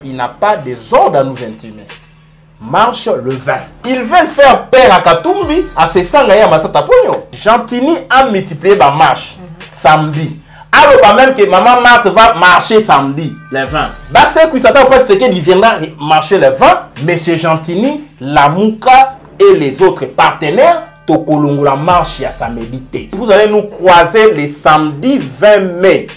il n'a pas des ordres à nous intimer. Marche le 20. Ils veulent faire peur à Katumbi, à ses sangs à Matata Pogno. Gentini a multiplié ma marche samedi. Alors, même que maman Marthe va marcher samedi, le 20. Bah, c'est que ça t'a pas dit qu'il viendra marcher le 20. Mais c'est Gentini, la Mouka et les autres partenaires, Tokolongo la marche à samedi. Vous allez nous croiser le samedi 20 mai.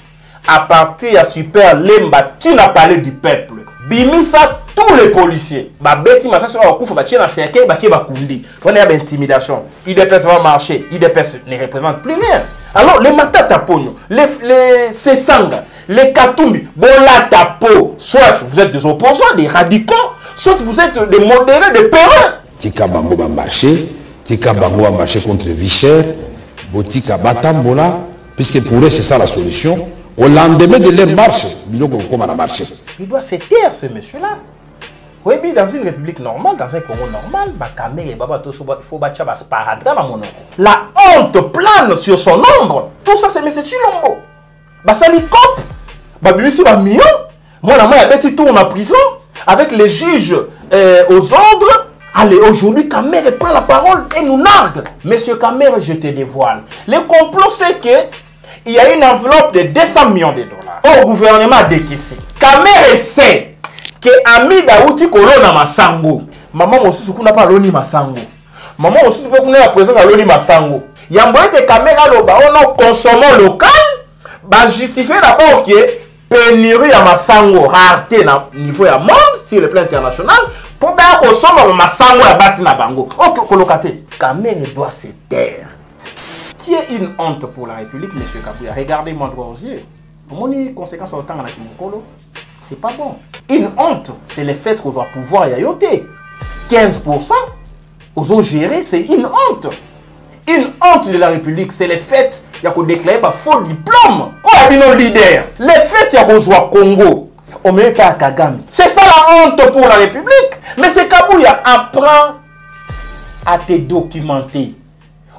À partir de Super Lemba, tu n'as parlé du peuple. Bimisa tous les policiers. Bah, Betty Massa sur la couvre, bah, tiens, c'est qui, bah, qui va kundi. On est à l'intimidation. IDPS va marcher. IDPS ne représente plus rien. Alors, les Matata Pogno, les Sesanga, les Katumbi, Bola Tapo, soit vous êtes des opposants, des radicaux, soit vous êtes des modérés, des périns. Tika Bango va marcher, Tika Bango va marcher contre Vichère, Botika Batambola, puisque pour eux c'est ça la solution. Au lendemain de leur marche, il doit se taire, ce monsieur-là. Oui, mais dans une république normale, dans un Congo normal, la honte plane sur son ombre. Tout ça, c'est M. Chilombo. Ça lui coupe. Moi, il tourne en prison avec les juges aux ordres. Allez, aujourd'hui, Kamer prend la parole et nous nargue. Monsieur Kamer, je te dévoile. Le complot, c'est que il y a une enveloppe de 200 millions de dollars au gouvernement a décaissé. Kamer sait que Ami Daouti Kolona Masango. Maman aussi n'a pas l'oni Masango. Maman aussi peut connaître la présence de l'oni Masango. Yamboye te caméra loba on a consommé local. Bah justifier d'abord que pénurie à Masango, rareté na niveau à monde sur le plan international pour bien consommer Masango à base na bango. Ok colocate. Kamer doit se taire. Qui est une honte pour la République, M. Kabouya. Regardez-moi droit aux yeux. Mon conséquence au temps dans la Kimokolo. C'est pas bon. Une honte, c'est le fait qu'on doit pouvoir y ayoter. 15% aux autres gérer, c'est une honte. Une honte de la République, c'est le fait qu'il y a qu'on déclare par faux diplôme. On a vu nos leaders. Le fait qu'il y a qu'on joue à Congo, on ne met pas à Kagame. C'est ça la honte pour la République. Mais c'est Kabouya, apprends à te documenter.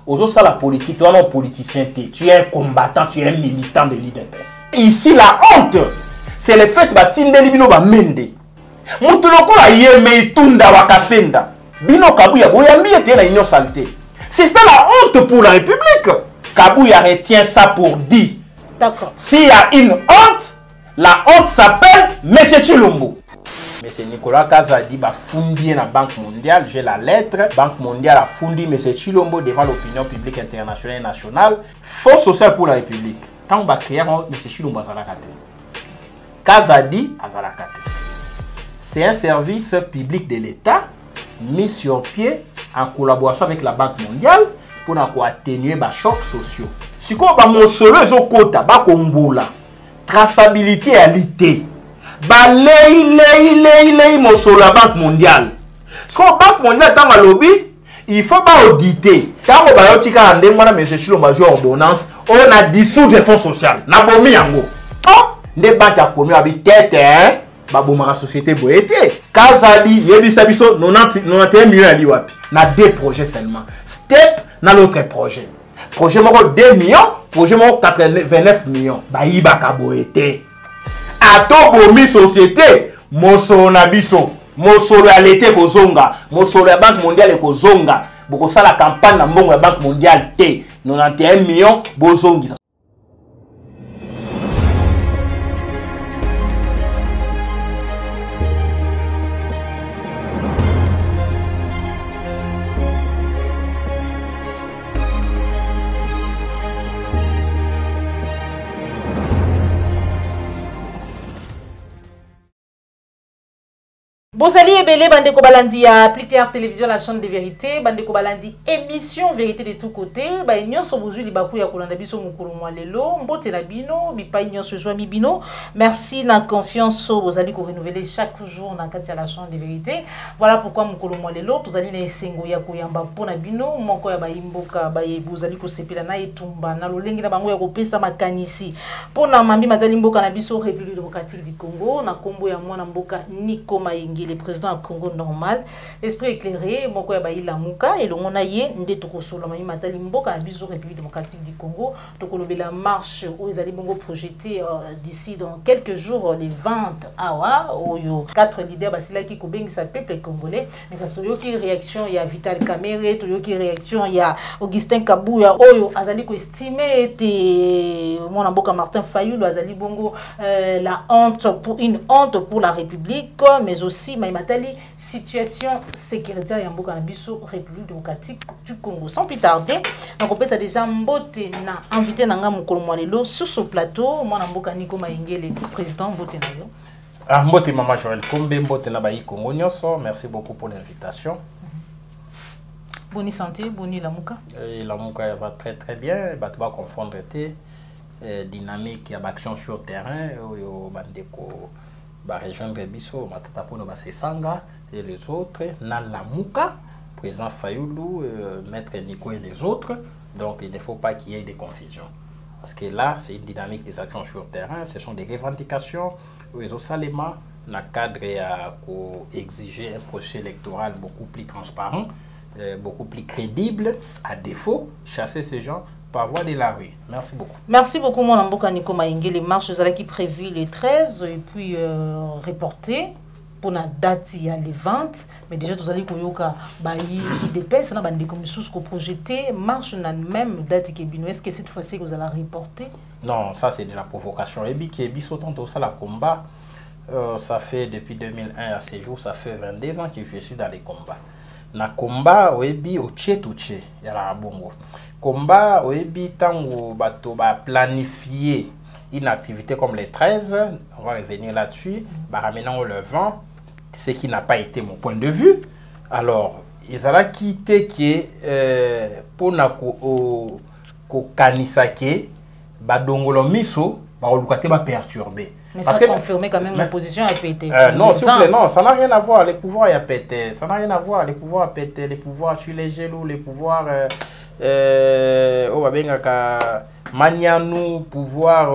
Aujourd'hui, ça la politique, tu es un politicien, tu es un combattant, tu es un militant de l'IDPS. Ici, la honte, c'est le fait que tu es Bino Mende. Moutuloko la yeme tunda wakasenda. Bino Kabouya, boyambi était la union saleté. C'est ça la honte pour la République. Kabouya retient ça pour dire. D'accord. S'il y a une honte, la honte s'appelle M. Chilombo. M. Nicolas Kazadi a fondé la Banque mondiale. J'ai la lettre. Banque mondiale a fondé M. Chilombo devant l'opinion publique internationale et nationale. Force sociale pour la République. Tant que créer M. Chilombo Azalakate. Kazadi Azalakate. C'est un service public de l'État mis sur pied en collaboration avec la Banque mondiale pour atténuer les chocs sociaux. Si on a mon solo, traçabilité à l'ité. Mon solo la Banque mondiale. Si la Banque mondiale est en lobby, il faut pas auditer. Quand on a dit que ordonnance, on a dissous des fonds sociaux. On a bomi yango. Les banques ont commis avec tête, la société boété. Kazadi, Yebisabiso, 91 millions à l'IWAP. Na 2 projets seulement. Step, na l'autre projet. Projet moko 2 millions, projet moko 89 millions. Ba iba ka boété. Ato bomi société, mosolo na biso. Mosolo ya l'été kozonga. Mosolo ya Banque mondiale kozonga. Boko ça la campagne na mbongo ya Banque mondiale T. 91 millions, bozongi. Bozali ebele bandeko balandi ya Plus Clair Télévision, la chaîne de vérité, bandeko balandi émission vérité de tous côtés, ba nyonso bozuli libaku ya kolanda biso mukulu mwa lelo, mbote na bino, bipai nyonso jwa mi bino. Merci na confiance bozali ko renouveler chaque jour na kati ya la chaîne de vérité. Voilà pourquoi mukulu mwa lelo tozali na esengo ya koyamba pona bino, moko ya bayimboka baye bozali ko sepela na etumba na lolengi na bango ya kopesa makanisi. Pona mambi mazali mboka na biso République démocratique du Congo na kombo ya mwana mboka Nico Mayengeli. les présidents du Congo normal esprit éclairé moko ya bayi lamuka et longo na ye nde tokosolo mami matali mboka na biso République démocratique du Congo tokolobela marche où ils allaient bongo projeter d'ici dans quelques jours les 20 awa oyo 4 leaders basila ki kobengisa peuple congolais mais parce que yoki réaction il y a Vital Kamerhe yoki réaction il y a Augustin Kabuya oyo azali ko estimer te mon mboka Martin Fayulu azali bongo la honte pour une honte pour la République mais aussi maimatali situation sécuritaire ya mboka na biso République démocratique du Congo. Sans plus tarder donc on peut ça déjà mbote na invité nanga mukolo mwalelo sur ce plateau mon mboka Nico Maingele président mbote na yo. Ah mbote Mama Joël Kombe mbote na bayi Congo nyonso, merci beaucoup pour l'invitation. Bonne santé, bonne lamuka. Lamuka va très bien, ba tu vas confondre té dynamique ya action sur terrain yo bandeko ba rejoindre biso matata pono ba sesanga et les autres na lamuka président Fayulu maître Nico et les autres, donc il ne faut pas qu'il y ait des confusions parce que là c'est une dynamique des actions sur terrain, ce sont des revendications les autres saléma na cadre à exiger un procès électoral beaucoup plus transparent, beaucoup plus crédible, à défaut chasser ces gens par voie de la rue. Merci beaucoup. Merci beaucoup, mon amboka Nico Maïngue. Les marches qui prévues les 13 et puis reportées pour la date il y a les 20. Mais déjà, vous allez koyoka bayi IDPS, on a des commissions qui projeté marche dans la même date qui est bien. Est-ce que cette fois-ci vous allez reporter? Non, ça c'est de la provocation. Et puis qui est sautant au ça la combat. Ça fait depuis 2001 à ces jours, ça fait 22 ans que je suis dans les combats. Na combat oebi oche touché ya la bongo. Combat oebi tango bato ba planifier une activité comme les 13, on va revenir là-dessus, bah ramenant le vent, ce qui n'a pas été mon point de vue. Alors, ils allaient quitter qui pour na ko kanisake ba dongolo miso ba olukate ba perturber. Mais parce ça confirmé quand même l'opposition a pété. Non, s'il vous plaît, non, ça n'a rien à voir. Les pouvoirs a pété. Ça n'a rien à voir. Les pouvoirs a pété. Les pouvoirs sur les genoux, les pouvoirs manianou, pouvoir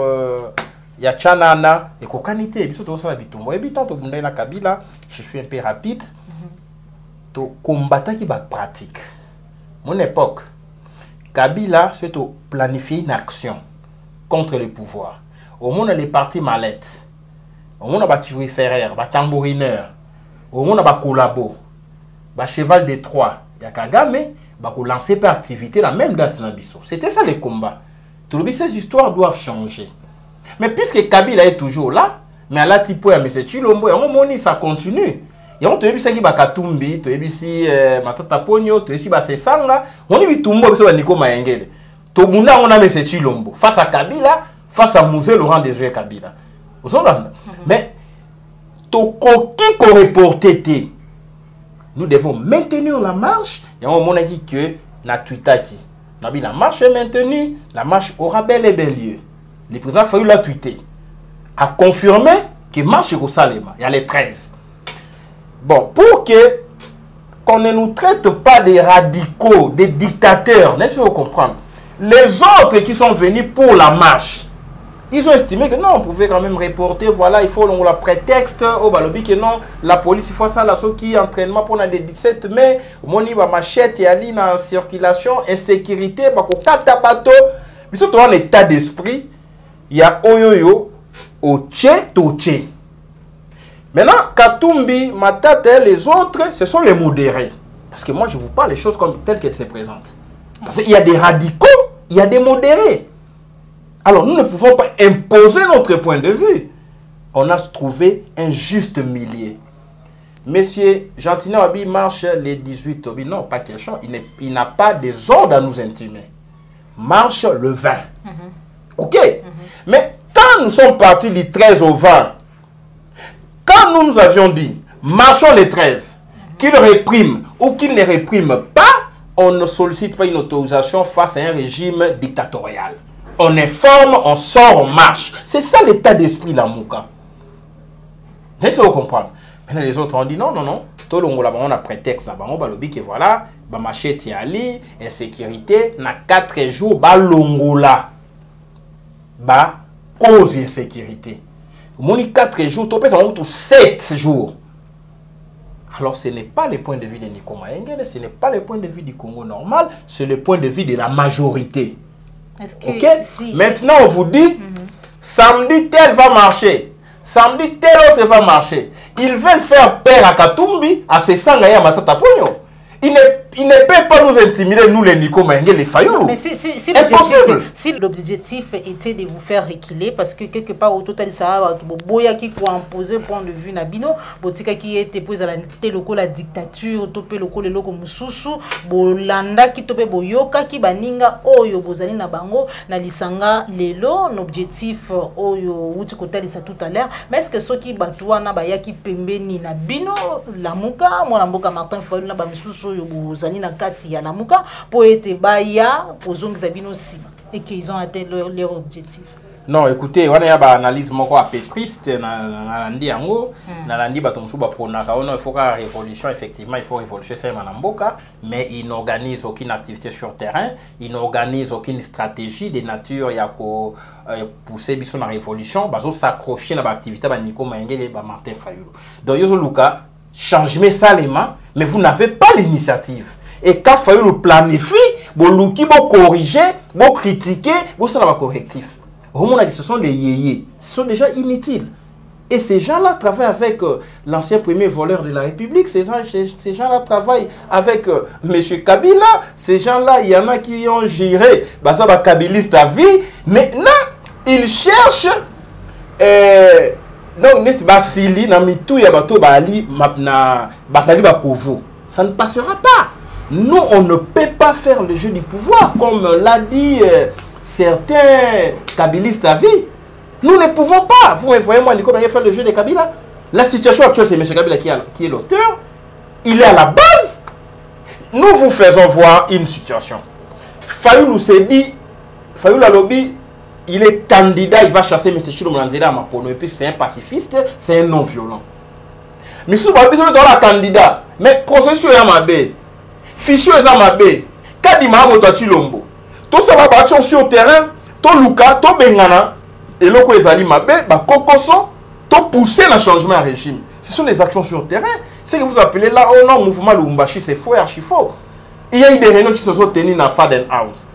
ya chanana et kokanité. Biso to sala bitumbo. Et bitan to bunda na Kabila, je suis un peu rapide. To combattant qui ba pratique. Mon époque, Kabila c'est to planifier une action contre le pouvoir. Au monde les partis mallettes, au monde a turiféraire, tambourineur, au monde a collabo, cheval de Troie, il y a Kagame, lancer par activité la même date dans Bissau. C'était ça les combats. Tout le ces histoires doivent changer. Mais puisque Kabila est toujours là, mais à la type à M. Chilombo, et on moni ça continue. Et on te dit que Bakatumbi, tu es ici Matata Pogno, tu es ici Sesanga, on est Bitumbo, c'est Nico Maingele. Tobunda on a M. Chilombo face à Kabila. Face à Mouzé Laurent Désiré Kabila. Vous entendez? Mais, qui qu'on reporté, nous devons maintenir la marche. Il y a un moment dit que na Twitter qui. La marche est maintenue, la marche aura bel et bien lieu. Le président Fayulu l'a tweeté. A confirmé que marche est au Salema. Il y a les 13. Bon, pour que qu'on ne nous traite pas des radicaux, des dictateurs, il faut comprendre. Les autres qui sont venus pour la marche, ils ont estimé que non, on pouvait quand même reporter, voilà, il faut la prétexte, au balobi que non, la police, il faut ça, là, ce qui entraînement pour le 17 mai, moni ba machette et ali en circulation, insécurité, ba ko kata bateau, mais surtout en état d'esprit, il y a oyoyo, oche, toche. Maintenant, Katumbi, Matata, les autres, ce sont les modérés. Parce que moi, je vous parle les choses comme telles qu'elles se présentent. Parce qu'il y a des radicaux, il y a des modérés. Alors, nous ne pouvons pas imposer notre point de vue. On a trouvé un juste milieu. Monsieur Gentino Abi marche les 18 Obi. Non, pas question. Il n'a pas des ordres à nous intimer. Marche le 20. OK. Mais quand nous sommes partis du 13 au 20, quand nous nous avions dit, marchons les 13, qu'ils répriment ou qu'ils ne répriment pas, on ne sollicite pas une autorisation face à un régime dictatorial. On informe, on sort, on marche. C'est ça l'état d'esprit de la Mouka. Laissez vous comprendre. Maintenant, les autres ont dit non, non, non. Tout le monde a prétexte. On a dit que voilà, machette ali, insécurité, na 4 jours, longola. Cause insécurité. On a 4 jours, tu peux 7 jours. Alors ce n'est pas le point de vue de Nico Mayengele, ce n'est pas le point de vue du Congo normal, c'est le point de vue de la majorité. Ok? Maintenant on vous dit, samedi tel va marcher, samedi tel autre va marcher. Ils veulent faire peur à Katumbi, à Sesanga et à Matata Pogno. Ils ne peuvent pas nous intimider, nous les Nico Mayengele, les Fayulu. Mais si l'objectif était de vous faire reculer, parce que quelque part au total, ça va boya qui pour imposer point de vue Nabino, botika qui était posé à la loko la dictature, topé loko le loko mususu, bolanda qui topé boyoka qui baninga oyo bozali na bango na lisanga lelo, l'objectif oyo uti kotali ça tout à l'heure. Mais est-ce que ceux qui batouana baya qui pembeni Nabino, la muka, mon amboka Martin Fayulu na ba mususu yo bozali na kati ya la muka pour être baya ozongi zabino sima et qu'ils ont atteint leur objectif. Non, écoutez, on a une analyse un peu triste na landi yango, na landi batonsu ba pronaka, il faut la révolution effectivement, il faut révolution c'est manamboka, mais ils n'organisent aucune activité sur terrain, ils n'organisent aucune stratégie de nature ya ko pousser biso na révolution, bazo s'accrocher na ba activité ba Nico Mayengele ba Martin Fayulu. Donc yozo luka changement salement, mais vous n'avez pas l'initiative. Et quand Fayulu planifie, vous luki vous corriger, vous critiquer, vous ça va correctif. Ce sont des yéyés, ce sont déjà inutiles. Et ces gens-là travaillent avec l'ancien premier voleur de la République, ces gens-là travaillent avec M. Kabila, ces gens-là, il y en a qui ont géré Bazaba Kabiliste à vie. Maintenant, ils cherchent donc net basili na mitou ya bato bali na batali bakovo. Ça ne passera pas. Nous, on ne peut pas faire le jeu du pouvoir, comme l'a dit certains kabilistes à vie. Nous ne pouvons pas. Vous me voyez, moi, Nico, faire le jeu de Kabila. La situation actuelle, c'est M. Kabila qui est l'auteur. Il est à la base. Nous vous faisons voir une situation. Fayulu s'est dit, Fayulu Alobi, il est candidat, il va chasser M. Chilo Mlanzela à Mapono. Et puis c'est un pacifiste, c'est un non-violent. Mais si vous avez besoin de la candidat, mais processus est amabé, fichier est amabé, Kadima Motachilombo, tout ça va battre sur le terrain, tout Luka, tout Bengana, et l'autre est mabé, Kokoso, tout pousser le changement de régime. Ce sont les actions sur le terrain. Ce que vous appelez là, oh non, mouvement Lumbashi, c'est faux et archi faux. Il y a eu des réunions qui se sont tenues dans Faden House.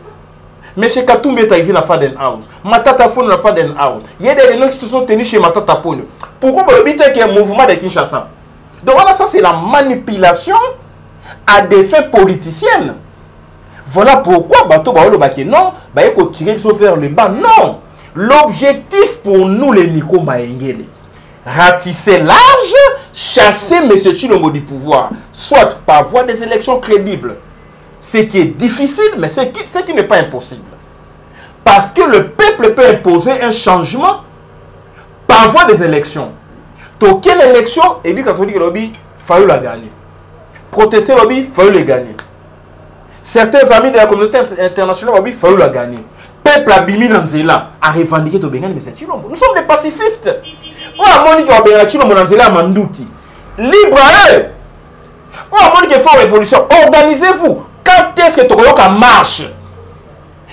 M. Katumbi est arrivé dans Faden House. Matata Pone n'a Faden House. Il y a des réunions qui se sont tenues chez Matata Pone. Pourquoi vous dites qu'il y a un mouvement de Kinshasa? Donc voilà, ça c'est la manipulation à des fins politiciennes. Voilà pourquoi Bato Baolo Baki non, il faut tirer vers le bas. Non! L'objectif pour nous, les Nico Mayengele, ratisser l'âge, chasser M. Chilombo du pouvoir, soit par voie des élections crédibles. Ce qui est difficile, mais ce qui n'est pas impossible. Parce que le peuple peut imposer un changement par voie des élections. Donc, quelle élection? Et dit catholique lobby, Fayulu l'a gagné. Protester lobby, Fayulu l'a gagné. Certains amis de la communauté internationale lobby, Fayulu l'a gagné. Peuple a bimi Nanzela a revendiqué de Bengan, mais c'est Chilombo. Nous sommes des pacifistes. On a moni qui va Bengan Chilombo Nanzela à Mandouki. Libre à eux. On a moni qui fait une révolution. Organisez-vous. Quand est-ce que Tokoyoka marche?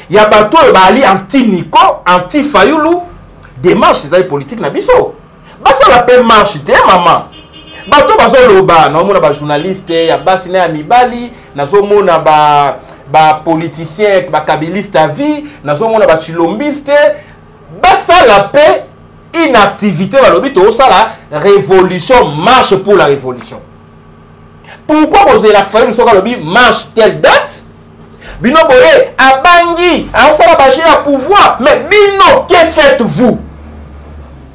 Il y a bateau bali anti-Nico, anti-Fayulu. Des marches, c'est-à-dire politique nabiso. Ça l'appelle marche, t'es maman. Bateau bazo loba, na mona ba journaliste, ya basine amibali, na zo mona ba politicien, ba kabiliste à vie, na zo mona ba chilombiste. Ça l'appelle inactivité ba lobito, ça la révolution marche pour la révolution. Pourquoi vous avez la famille sur le marche telle date? Bino boye, abangi, alors ça va bâcher à pouvoir. Mais Bino, que faites-vous?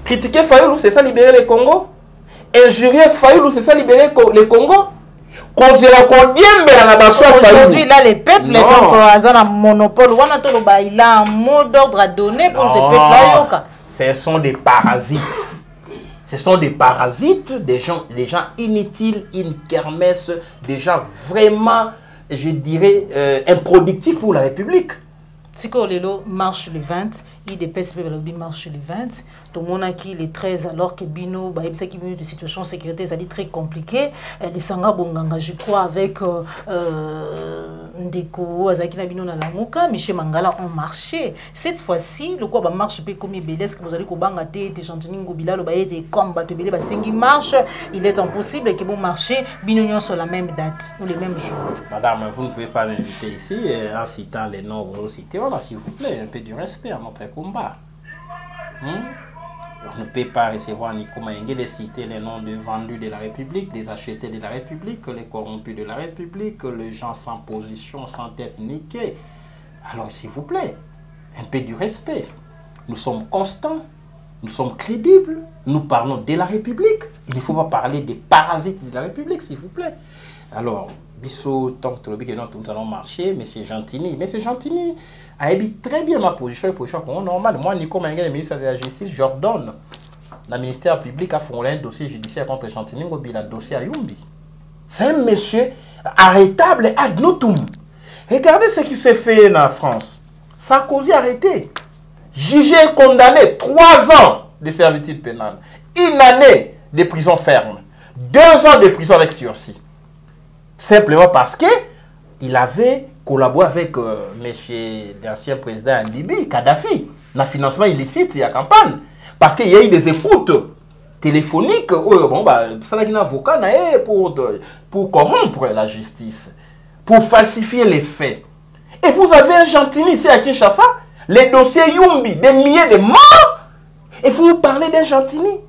Critiquer Fayulu, c'est ça libérer le Congo? Injurier Fayulu, c'est ça libérer le Congo? Aujourd'hui, là, les peuples, ils ont un monopole. Il a un mot d'ordre à donner pour les peuples. Ce sont des parasites. Ce sont des parasites, des gens inutiles, une kermesse, des gens vraiment, je dirais, improductifs pour la République. Siko Lelo marche le 20, il dépasse le marche le 20 tout le monde qui les 13 alors que bino bah ça qui vient de situation sécurité ça dit très compliqué les sanga bonganga je crois avec ndeko azaki na bino na lamuka Michel Mangala ont marché cette fois-ci le quoi ba marche pe comme belès que vous allez ko banga te Chantini Ngobila lo ba yete combat te belé ba sengi marche il est impossible que bon marché bino sur la même date ou les mêmes jours. Madame, vous ne pouvez pas m'inviter ici en citant les noms que vous citez. Voilà, s'il vous plaît, un peu du respect à notre combat. On ne peut pas recevoir ni comment de citer les noms des vendus de la République, les achetés de la République, les corrompus de la République, les gens sans position, sans tête niquée. Alors, s'il vous plaît, un peu du respect. Nous sommes constants, nous sommes crédibles, nous parlons de la République. Il ne faut pas parler des parasites de la République, s'il vous plaît. Alors, Bissot, tant que nous allons marcher, M. Gentini. M. Gentini a habité très bien ma position, normale. Moi, Nico Mengue, le ministre de la Justice, j'ordonne le ministère public a fourni un dossier judiciaire contre Gentini Ngobila, dossier à Yumbi. C'est un monsieur arrêtable ad notum. Regardez ce qui s'est fait en France. Sarkozy arrêté. Jugé et condamné 3 ans de servitude pénale. 1 année de prison ferme. 2 ans de prison avec sursis. Simplement parce qu'il avait collaboré avec l'ancien président en Libye, Kadhafi, dans le financement illicite de la campagne. Parce qu'il y a eu des écoutes téléphoniques, ça a un avocat pour corrompre la justice, pour falsifier les faits. Et vous avez un Gentini ici à Kinshasa, les dossiers Yumbi, des milliers de morts, et vous parlez d'un Gentini.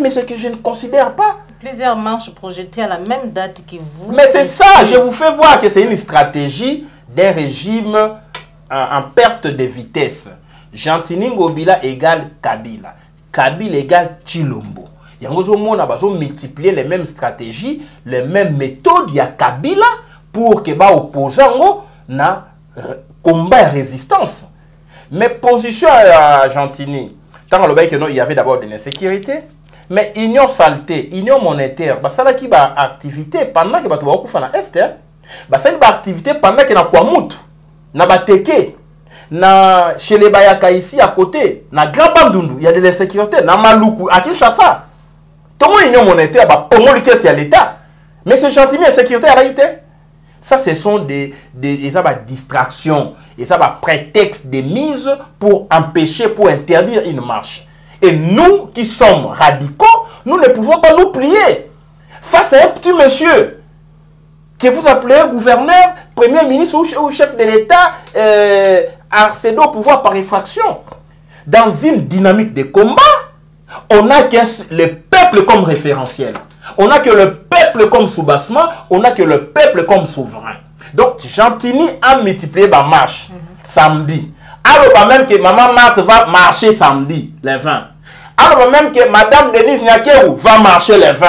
Mais ce que je ne considère pas. Plusieurs marches projetées à la même date que vous. Mais c'est ça, je vous fais voir que c'est une stratégie d'un régime en perte de vitesse. Gentini Ngobila égale Kabila. Kabila égale Chilombo. Il y a multiplier les mêmes stratégies, les mêmes méthodes. Il y a Kabila pour que les opposants na combat et résistance. Mais position à Gentini, tant il y avait d'abord de l'insécurité. Mais union saleté, union monétaire, ça là qui va activité pendant que tu vas na est, ça va activité pendant que na Kwamut, na Bateke, na chez les Bayaka ici à côté, na Grand Bandundu, il y a de l'insécurité, na Maluku, à Kinshasa. Tout le monde union monétaire, pour moi c'est à l'État. Mais c'est gentil, insécurité en réalité. Ça, ce sont des distractions et ça va prétexte de mise pour empêcher, pour interdire une marche. Et nous qui sommes radicaux, nous ne pouvons pas nous plier face à un petit monsieur que vous appelez gouverneur, premier ministre ou chef de l'État, accédant au pouvoir par effraction. Dans une dynamique de combat, on n'a que le peuple comme référentiel. On n'a que le peuple comme soubassement, on n'a que le peuple comme souverain. Donc, Gentini a multiplié ma marche samedi. Alors, même que Maman Marthe va marcher samedi, les 20. Alors, même que Madame Denise Nyakeru va marcher les 20.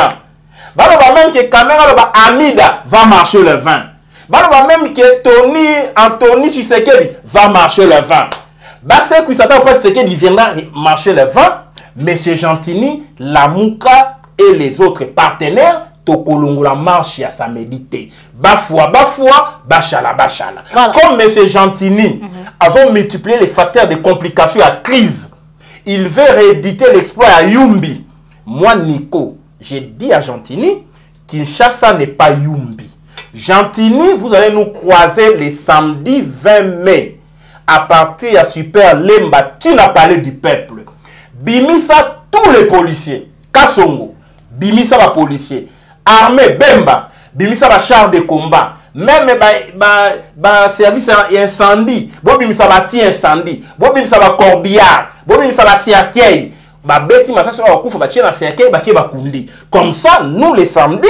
Alors, même que Kamera Amida va marcher les 20. Alors, même que Anthony Tshisekedi va marcher les 20. C'est que Satan Tshisekedi viendra marcher les 20. Mais c'est Gentini, Lamouka et les autres partenaires, Tokolongo la marche à sa médité. Bafwa, bachala. Voilà. Comme M. Gentini a multiplié les facteurs de complications à crise, il veut rééditer l'exploit à Yumbi. Moi, Nico, j'ai dit à Gentini, Kinshasa n'est pas Yumbi. Gentini, vous allez nous croiser le samedi 20 mai. À partir de Super Lemba, tu n'as parlé du peuple. Bimisa, tous les policiers. Kassongo, Bimisa, les policiers. Armée, Bemba, Bimisa, les chars de combat. Même service incendie. Bimisa, les incendie. Bimisa, les corbillard. Bimisa, les cercueil. Comme ça, nous les samedis,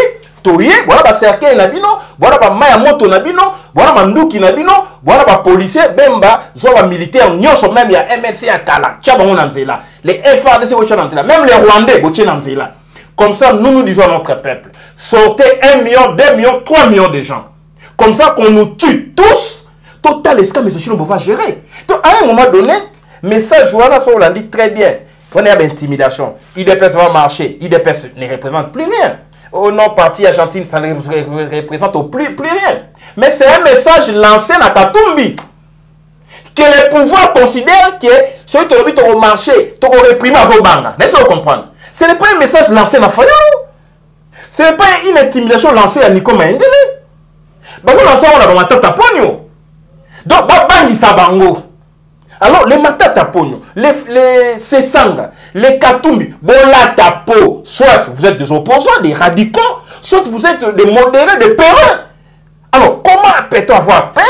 voilà ba cercueil nabino, voilà ba maya moto nabino, voilà manduki nabino, voilà ba policier bemba, zola militaire nyonso même ya MLC à Kala, tchaba on anzela. Les FARDC au chanantela, même les Rwandais au chanantela. Comme ça nous disons à notre peuple, sortez 1 million, 2 millions, 3 millions de gens. Comme ça qu'on nous tue tous, total escam mais ce va gérer. Donc à un moment donné, message voilà ça on l'a dit très bien. On est à l'intimidation. IDPS va marcher, IDPS ne représente plus rien. Au nom parti Argentine, ça ne représente plus rien. Mais c'est un message lancé à Katumbi. que les pouvoirs considèrent que ceux qui ont au marché, qui ont réprimé à vos banques. Laissez-vous comprendre. Ce n'est pas un message lancé à Fayalo. Ce n'est pas une intimidation lancée à Nico Maendele. Parce que lancé à la Matata Pogno. Donc, Babangi Sabango. Alors, les Matata Pogno, les Sessanga, les Katumbi, Bolata Po, soit vous êtes des opposants, des radicaux, soit vous êtes des modérés, des périns. Alors, comment peut-on avoir peur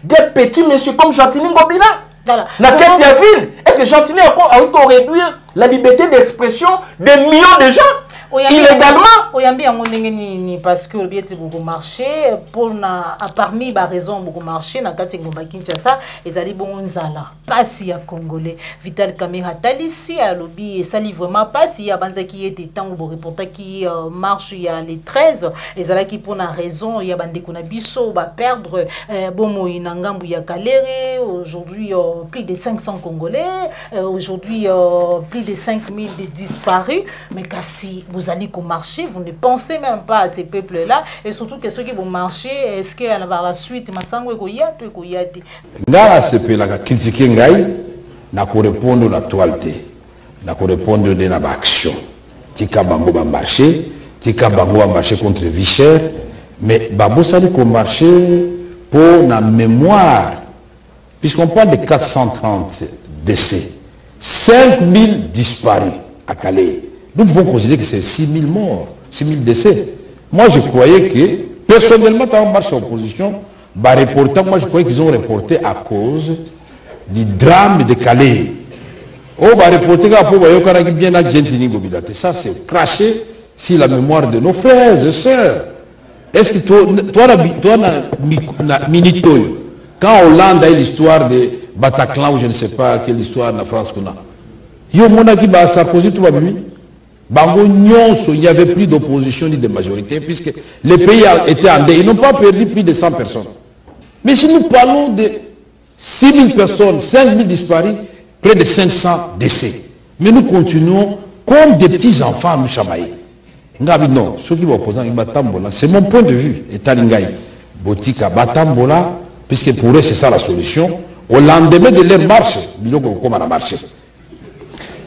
des petits messieurs comme Gentini Ngobila? Voilà. La quête de la ville. Est-ce que Gentini a encore réduire la liberté d'expression des millions de gens illégalement? Parce que le bien beaucoup marché pour parmi les raisons beaucoup marché na kati ngomba Kinshasa ezali bon nzala pasi ya congolais Vital Kamerhe talisi a lobby et ça livre vraiment pasi ya banza qui était tango bo reporter qui marche il y a les 13 ezala qui pour na raison il y a bande ko na biso ba perdre bomo ina ngambu ya Kalere aujourd'hui plus de 500 congolais aujourd'hui plus de 5000 disparus mais kasi vous allez qu'au marché, vous ne pensez même pas à ces peuples-là, et surtout que ceux qui vont marcher, est-ce qu'il y a la suite, Massango et Koyate, Koyate. Là, c'est que la critiquer Ngaï, n'a qu'à répondre à l'actualité, n'a qu'à répondre à l'action. Tika Bango va marcher, Tika Bango va marcher contre Vichère, mais Babo ça dit qu'on marche pour la mémoire, puisqu'on parle de 430 décès, 5000 disparus à Calais. Nous pouvons considérer que c'est 6000 morts, 6000 décès. Moi, je croyais que, personnellement, dans la marche d'opposition, moi, je croyais qu'ils ont reporté à cause du drame de Calais. Oh, reporter ça, c'est cracher sur la mémoire de nos frères et sœurs. Est-ce que toi, quand Hollande a eu l'histoire de Bataclan, ou je ne sais pas quelle histoire en France qu'on a, il y a Sarkozy, tout va bien. Il n'y avait plus d'opposition ni de majorité puisque les pays étaient en deuil. Ils n'ont pas perdu plus de 100 personnes. Mais si nous parlons de 6 000 personnes, 5 000 disparus, près de 500 décès. Mais nous continuons comme des petits enfants à nous chamailler. Non, ceux qui vont opposer, c'est mon point de vue. Et Talingaï, Botika, Batambola, puisque pour eux c'est ça la solution. Au lendemain de leur marche, ils ont marché.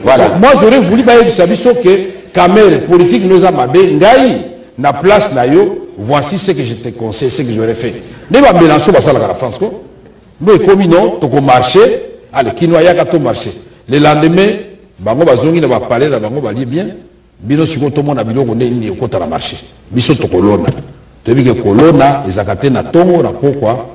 Voilà. Moi, j'aurais voulu que Kamerhe politique nous a mabé, Ngaï, na place na yo, voici ce que je te conseille, ce que j'aurais fait. Ne pas mélanger ça la France. Nous, comme non, tu as marché, allez, qui nous a yato marché. Le lendemain, bango bazongi na ba parler na bango bali bien, bino siko to mona biloko ne ni ko ta marché. Biso to kolona. To bi ke kolona ezakate na tongo na pokwa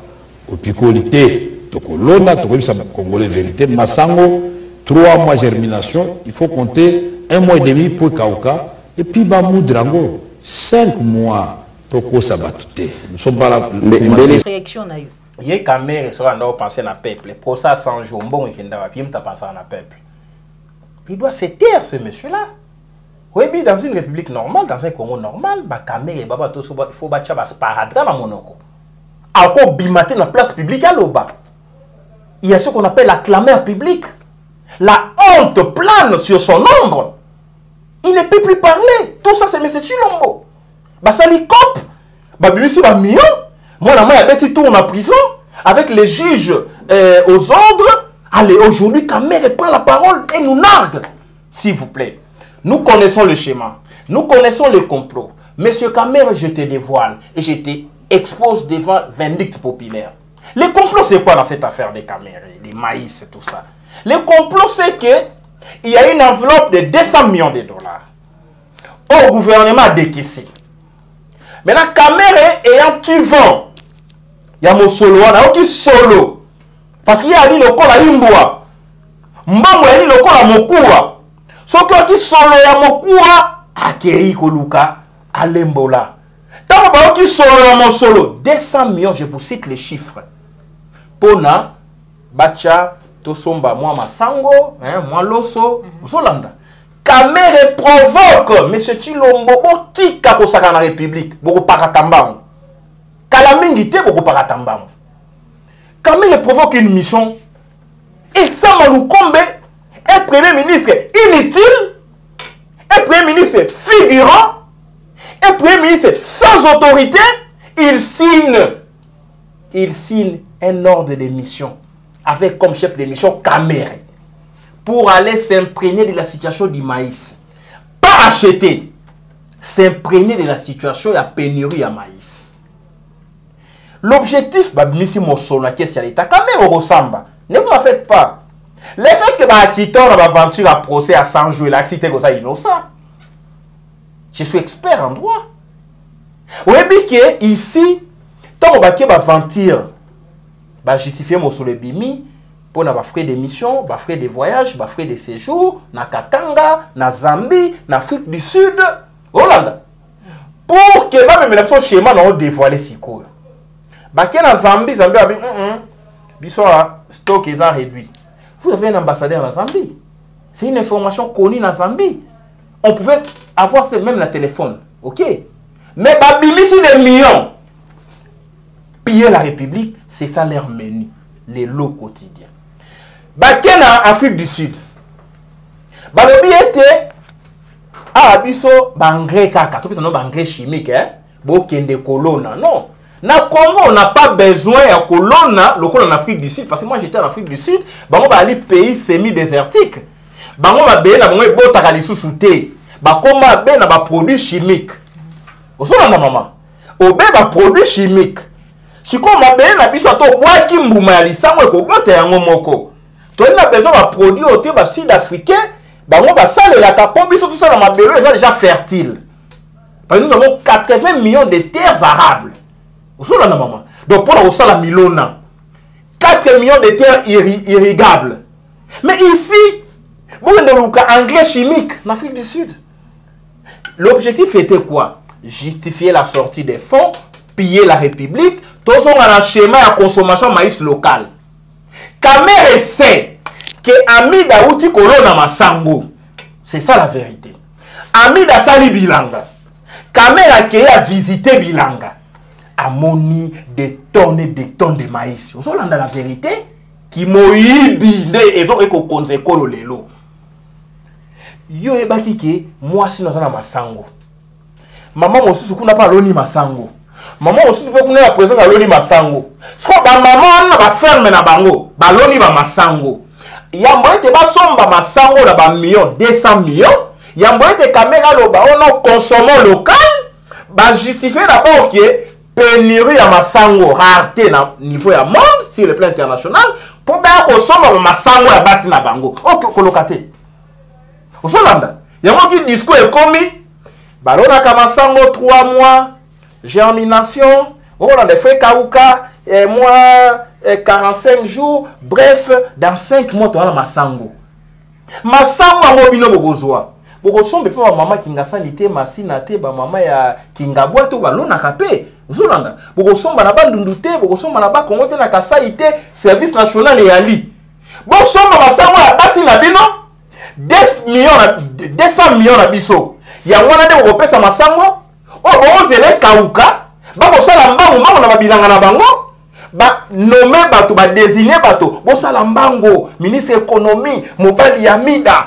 opikolité. To kolona to ko bisa congolais vérité masango. 3 mois germination, il faut compter 1 mois et demi pour Kauka, et puis Bamoudrango, 5 mois, Toko Sabatute. Nous sommes pas là. Les réactions, n'a eu. Il y a Kamerhe qui a pensé à peuple. Pour ça, sans jour, bon, il a pensé à peuple. Il doit se taire, ce monsieur-là. Oui, mais dans une république normale, dans un Congo normal, Kamerhe, il faut battre un sparadrap dans Monoko. Encore bimater dans la place publique à l'Oba. Il y a ce qu'on appelle la clameur publique. La honte plane sur son ombre. Il ne peut plus parler. Tout ça, c'est M. Chilombo. Ça lui coupe. Ici, mieux. Moi, il y a des tours en prison avec les juges aux ordres. Allez, aujourd'hui, Kamerhe prend la parole et nous nargue. S'il vous plaît. Nous connaissons le schéma. Nous connaissons le complot. Monsieur Kamerhe, je te dévoile et je te expose devant vindicte populaire. Le complot, c'est quoi dans cette affaire de Kamerhe, des maïs et tout ça? Le complot, c'est qu'il y a une enveloppe de 200 millions de dollars au gouvernement décaissé. Maintenant, Kamerhe ayant tu vend, il y a mon solo, il y a qui solo. Parce qu'il y a dit le col à Imboua. Mbambo a dit le col à Mokura. Sauf que qui solo à Mokura, à Keri Koluka, à Lembola. Tant que qui solo à mon solo, 200 millions, je vous cite les chiffres. Pona, Bacha, Tosomba, moi Masango, moi Loso, Zolanda. Kamerhe provoque M. Chilombo, Botika Kosaka na République, Boko Paratambam. Kalamingite, Boko Paratambam. Kamerhe provoque une mission. Et Samalou Kombe, un premier ministre inutile, un premier ministre figurant, un premier ministre sans autorité, il signe un ordre de mission. avec comme chef de mission Kamere pour aller s'imprégner de la situation du maïs. Pas acheter, s'imprégner de la situation de la pénurie à maïs. L'objectif, Misi Mosona, qui est à l'État, Kamere ressemble. Ne vous en faites pas. Le fait que Bakiton a aventure à procès à 100 jours, l'accident est comme ça innocent. Je suis expert en droit. Vous voyez que ici, tant que Bakiton va aventure, va justifier mon solebimi pour avoir frais d'émission, frais de voyage, frais de séjour, na Katanga, na Zambie, na Afrique du Sud, Hollande. Pour que même le schéma n'a pas dévoilé si court. Bakiton na Zambie, Zambie a dit, bissoa stock est réduit. Vous avez un ambassadeur en Zambie. C'est une information connue en Zambie. On pouvait avoir même le téléphone. Ok. Mais Babili, sur des millions. Piller la République, c'est ça leur menu. Les lots quotidiens. Baken en Afrique du Sud. Balobi était à Abisso, engrais kaka. Tout le monde engrais chimique. Bokende colonna. Non. Na Congo, on n'a pas besoin de colonna, le colon en Afrique du Sud. Parce que moi, j'étais en Afrique du Sud. On va aller pays semi-désertique. On va aller dans les bottes sous-soutés. On va aller dans les produits chimiques. Vous savez, maman. On va aller dans les produits chimiques. Si on va aller dans les boîtes qui sont en lisango, on va aller dans les moko. On a besoin de produits au sud-africain. On va aller la capote. Tout ça dans ma belle, c'est déjà fertile. Parce que nous avons 80 millions de terres arables. Donc pour la la Milona, 4 millions de terres irrigables. Mais ici, vous avez un engrais chimique en Afrique du Sud. L'objectif était quoi? Justifier la sortie des fonds, piller la République, tout ça dans un schéma de consommation de maïs local. Kamere sait que Amida Outi Kolona Masango. C'est ça la vérité. Amida Sali Bilanga. Kamere a visité Bilanga. Amoni des tonnes de maïs. Vous savez la vérité qui moyibi et donc eko konzekolo lelo. Yo ebaki ke moi si nous na masango. Maman mosusu kuna pa loni masango. Maman mosusu pe kuna ya présence loni masango. Sko ba maman na ba ferme na bango, ba loni ba masango. Ya mboete ba somba masango na ba millions, 200 millions. Ya mboete kamera lo ba on consommons local, ba justifier d'abord que pénurie à masango, rareté na niveau ya monde sur le plan international pour bien consommer masango ya basi na bango. Ok, kolokate. Osolanda. Yango qui discours est commis. Balona ka masango 3 mois germination. On a des frais kauka et moi 45 jours. Bref, dans 5 mois tu as masango. Masango a mobino bogozwa. Bogosombe pe maman kinga sanité masina te ba maman ya kinga boito balona kapé. Zolanda, bogosomba na bandundu te, bogosomba na ba Congo te na kasaïté, service national et ali. Bogosomba masango ya basi na bino 200 millions na biso. Ya wana de bogopesa masango, o bogozele kauka, bagosala mbango mbango na babilanga na bango, ba nommer bato, ba désigner bato, bosala mbango, ministre économie, mobali Amida,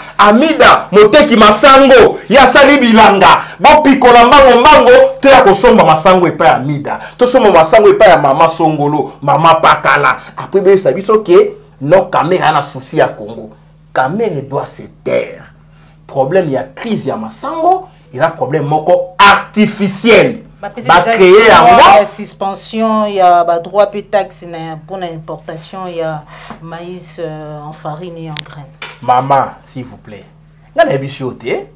moteki masango, ya sali bilanga, ba pikola mbango, te ya kosomba masango epa ya Amida, to somba masango epa ya mama Songolo, mama Pakala. Après ben ça biso que non Kamere na souci à Congo. Kamere doit se taire. Problème il y a crise ya masango, il y a problème moko artificiel. Va créer la suspension, il y a droit de taxe pour l'importation, il y a maïs en farine et en graines. Maman, s'il vous plaît. N'a pas bichoté.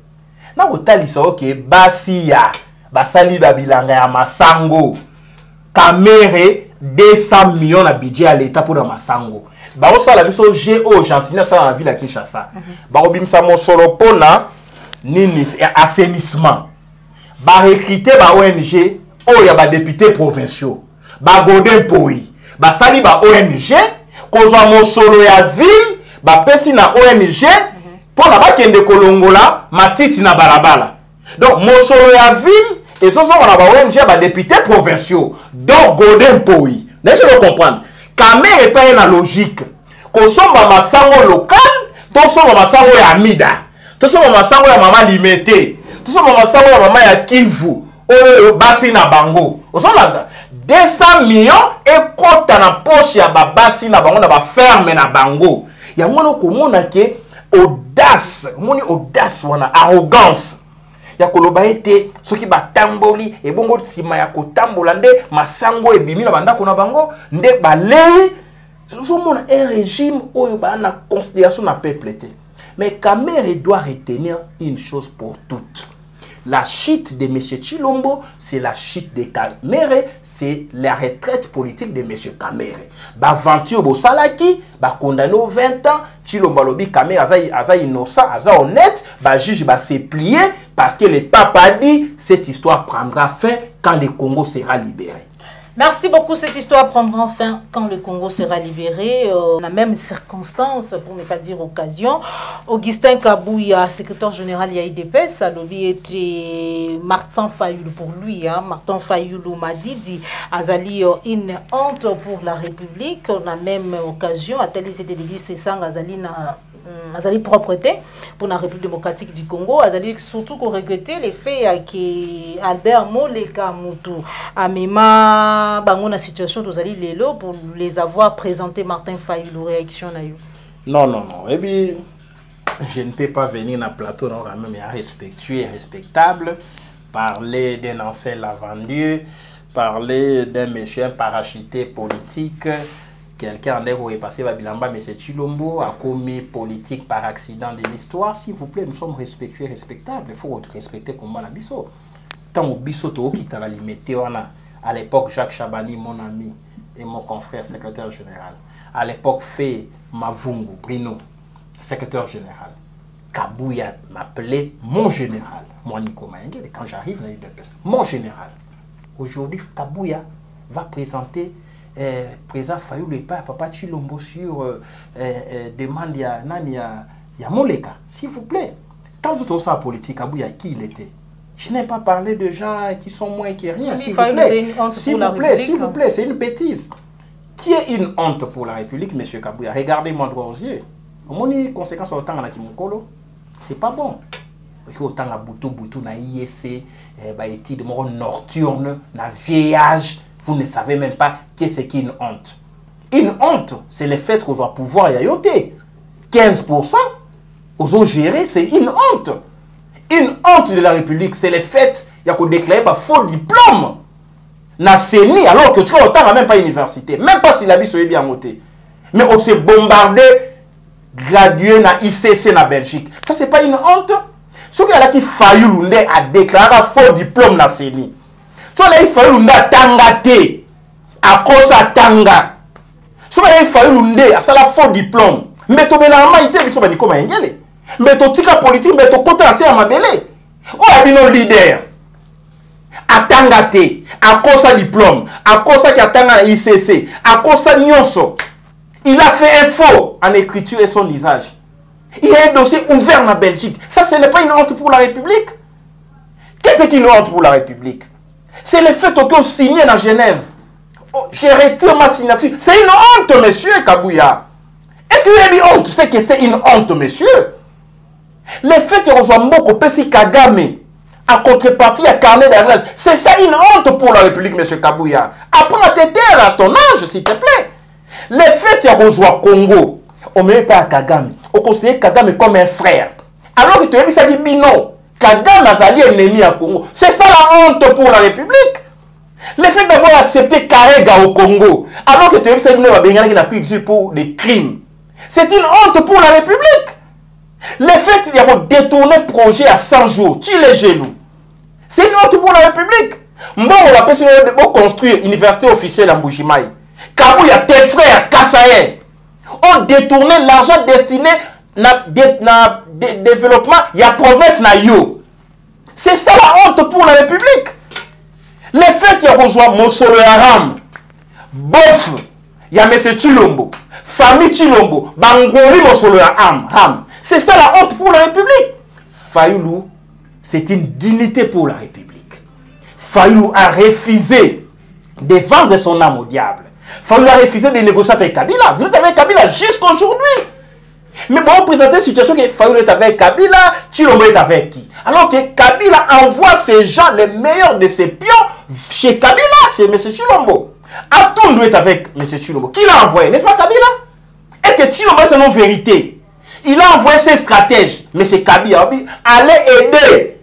N'a pas talisa ok basia, basali babilanga ya masango. Kamere 200 millions de budget à l'état pour le masango. Ba o sala biso GO Gentina ça dans la ville à Kinshasa. Ba obimsa mo solo pona nini assainissement. Ba recruter ba ONG o ya ba députés provinciaux ba Godin Poi ba sali ba ONG kozwa mosolo ya ville ba pesi na ONG pour na ba kende kolongola matiti na balabala. Donc mosolo ya ville et so na ba ONG ba députés provinciaux donc Godin Poi. Laissez-le comprendre. Kamere est pas une logique. Kosomba masango local, to somba masango ya Amida. To somba masango ya mama Limete. Tout ça maman ça maman ya Kivu oyo basi na bango Ozolanda 200 millions et kota na poche ya babasi na bango na ba ferme na bango. Ya mwana komona ke audace, moni audace wana arrogance. Ya koloba ete soki batamboli e bongo sima ya kotambola nde masango ebimi na bandako na bango nde balei. Zomona un régime oyo ba na considération na peuple te. Mais Kamere doit retenir une chose pour toutes. La chute de M. Chilombo, c'est la chute de Kamere, c'est la retraite politique de M. Kamere. Baventure Bosalaki, condamné aux 20 ans, Chilombo lobi Kamere aza innocent, aza honnête, juge va se plier parce que le pape a dit cette histoire prendra fin quand le Congo sera libéré. Merci beaucoup. Cette histoire prendra fin quand le Congo sera libéré. Dans la même circonstance, pour ne pas dire occasion, Augustin Kabouya, secrétaire général IAIDPS, a lobby était Martin Fayoulou pour lui. Martin Fayoulou m'a dit Azali une honte pour la République. On a même occasion, à tel était dit c'est ça, Azali propreté pour la République démocratique du Congo. Azali surtout qu'on regrettait les faits que Albert Moleka Moutou a même dans la situation d'Ozali Lelo pour les avoir présenté Martin Fayoulou. Réaction na yo? Non. Et puis, je ne peux pas venir dans le plateau, non, quand même, respectueux et respectable, parler d'un ancien lavandier, parler d'un monsieur parachuté politique. Quelqu'un en est passé à Bilamba, M. Chilombo, a commis politique par accident de l'histoire. S'il vous plaît, nous sommes respectueux et respectables. Il faut respecter comment la biso. Tant au biso, qui t'a la limité, à l'époque, Jacques Chabani, mon ami et mon confrère secrétaire général. À l'époque, fait Mavungu, Brino, secrétaire général. Kabouya m'appelait mon général. Moi, Nico Maïngé, quand j'arrive dans l'UDPS, mon général. Aujourd'hui, Kabouya va présenter président Fayoulou et Papa Chilombo sur demande ya Moleka. S'il vous plaît, quand vous êtes en politique, Kabouya, qui il était? Je n'ai pas parlé de gens qui sont moins que rien. S'il vous plaît, c'est une bêtise. Qui est une honte pour la République, M. Kabouya? Regardez-moi droit aux yeux. Mon conséquence au temps na Kimokolo, c'est pas bon. Parce que autant la boutou na IEC, étude nocturne, na vieillage, vous ne savez même pas qu'est-ce qu'une honte. Une honte, c'est le fait qu'on doit pouvoir y ayoter. 15%, aux gérer, c'est une honte. Une honte de la République, c'est le fait qu'il y a qu'on déclare un faux diplôme. Na CENI, alors que très longtemps, on n'a même pas université. Même pas si la vie soit bien montée. Mais on s'est bombardé, gradué na ICC na Belgique. Ça, c'est pas une honte. Ce qu'il y a qui Fayoulou a déclaré un faux diplôme na CENI. Ce qu'il y a Fayoulou a tangate, à cause à tanga. Ce qu'il y a Fayoulou a ça la faux diplôme. Mais tu es normalement été, mais tu es comme un yélé. Mais tu tika politique, mais tu comptes assez à ma belé. Oh, il y a un leader. A tangate, à cause à diplôme, à cause à qui a tanga ICC, à cause à nyonso. Il a fait un faux en écriture et son usage. Il y a un dossier ouvert en Belgique. Ça, ce n'est pas une honte pour la République. Qu'est-ce qu'une honte pour la République? C'est le fait qu'on signe à Genève. Oh, je retire ma signature. C'est une honte, monsieur Kabouya. Est-ce qu'il y a une honte? C'est que c'est une honte, monsieur. Le fait qu'on rejoint Mboko Pessi Kagame en contrepartie à carnet d'adresse, c'est ça une honte pour la République, monsieur Kabouya. Apprends à te taire à ton âge, s'il te plaît. Le fait qu'on rejoint Congo, on ne met pas à Kagame. On considère Kagame comme un frère. Alors que tu as dit ça dit bino. Kagame a allié ennemi à Congo. C'est ça la honte pour la République. Le fait d'avoir accepté Karega au Congo, alors que tu as dit ça dit pour des crimes. C'est une honte pour la République. Le fait d'avoir détourné le projet à 100 jours, tu les jaloux. C'est une honte pour la République. Moi, on va pas construire une université officielle en Boujimaï. Kabouya, tes frères, Kassaye, ont détourné l'argent destiné au développement de la province na yo. C'est ça la honte pour la République. Le fait qu'il y a rejoint Mosolo Haram, Bof, il y a M. Chilombo, famille Chilombo, Bangori Mosolo Haram. C'est ça la honte pour la République. Fayoulou, c'est une dignité pour la République. Fayoulou a refusé de vendre son âme au diable. Fayoulou a refusé de négocier avec Kabila. Vous êtes avec Kabila jusqu'à aujourd'hui. Mais bon, vous présentez une situation que Fayoulou est avec Kabila, Chilombo est avec qui? Alors que Kabila envoie ces gens, les meilleurs de ses pions, chez Kabila, chez M. Chilombo. Atundu est avec M. Chilombo. Qui l'a envoyé? N'est-ce pas Kabila? Est-ce que Chilombo c'est non vérité? Il a envoyé ses stratèges, M. Kabila, allez aider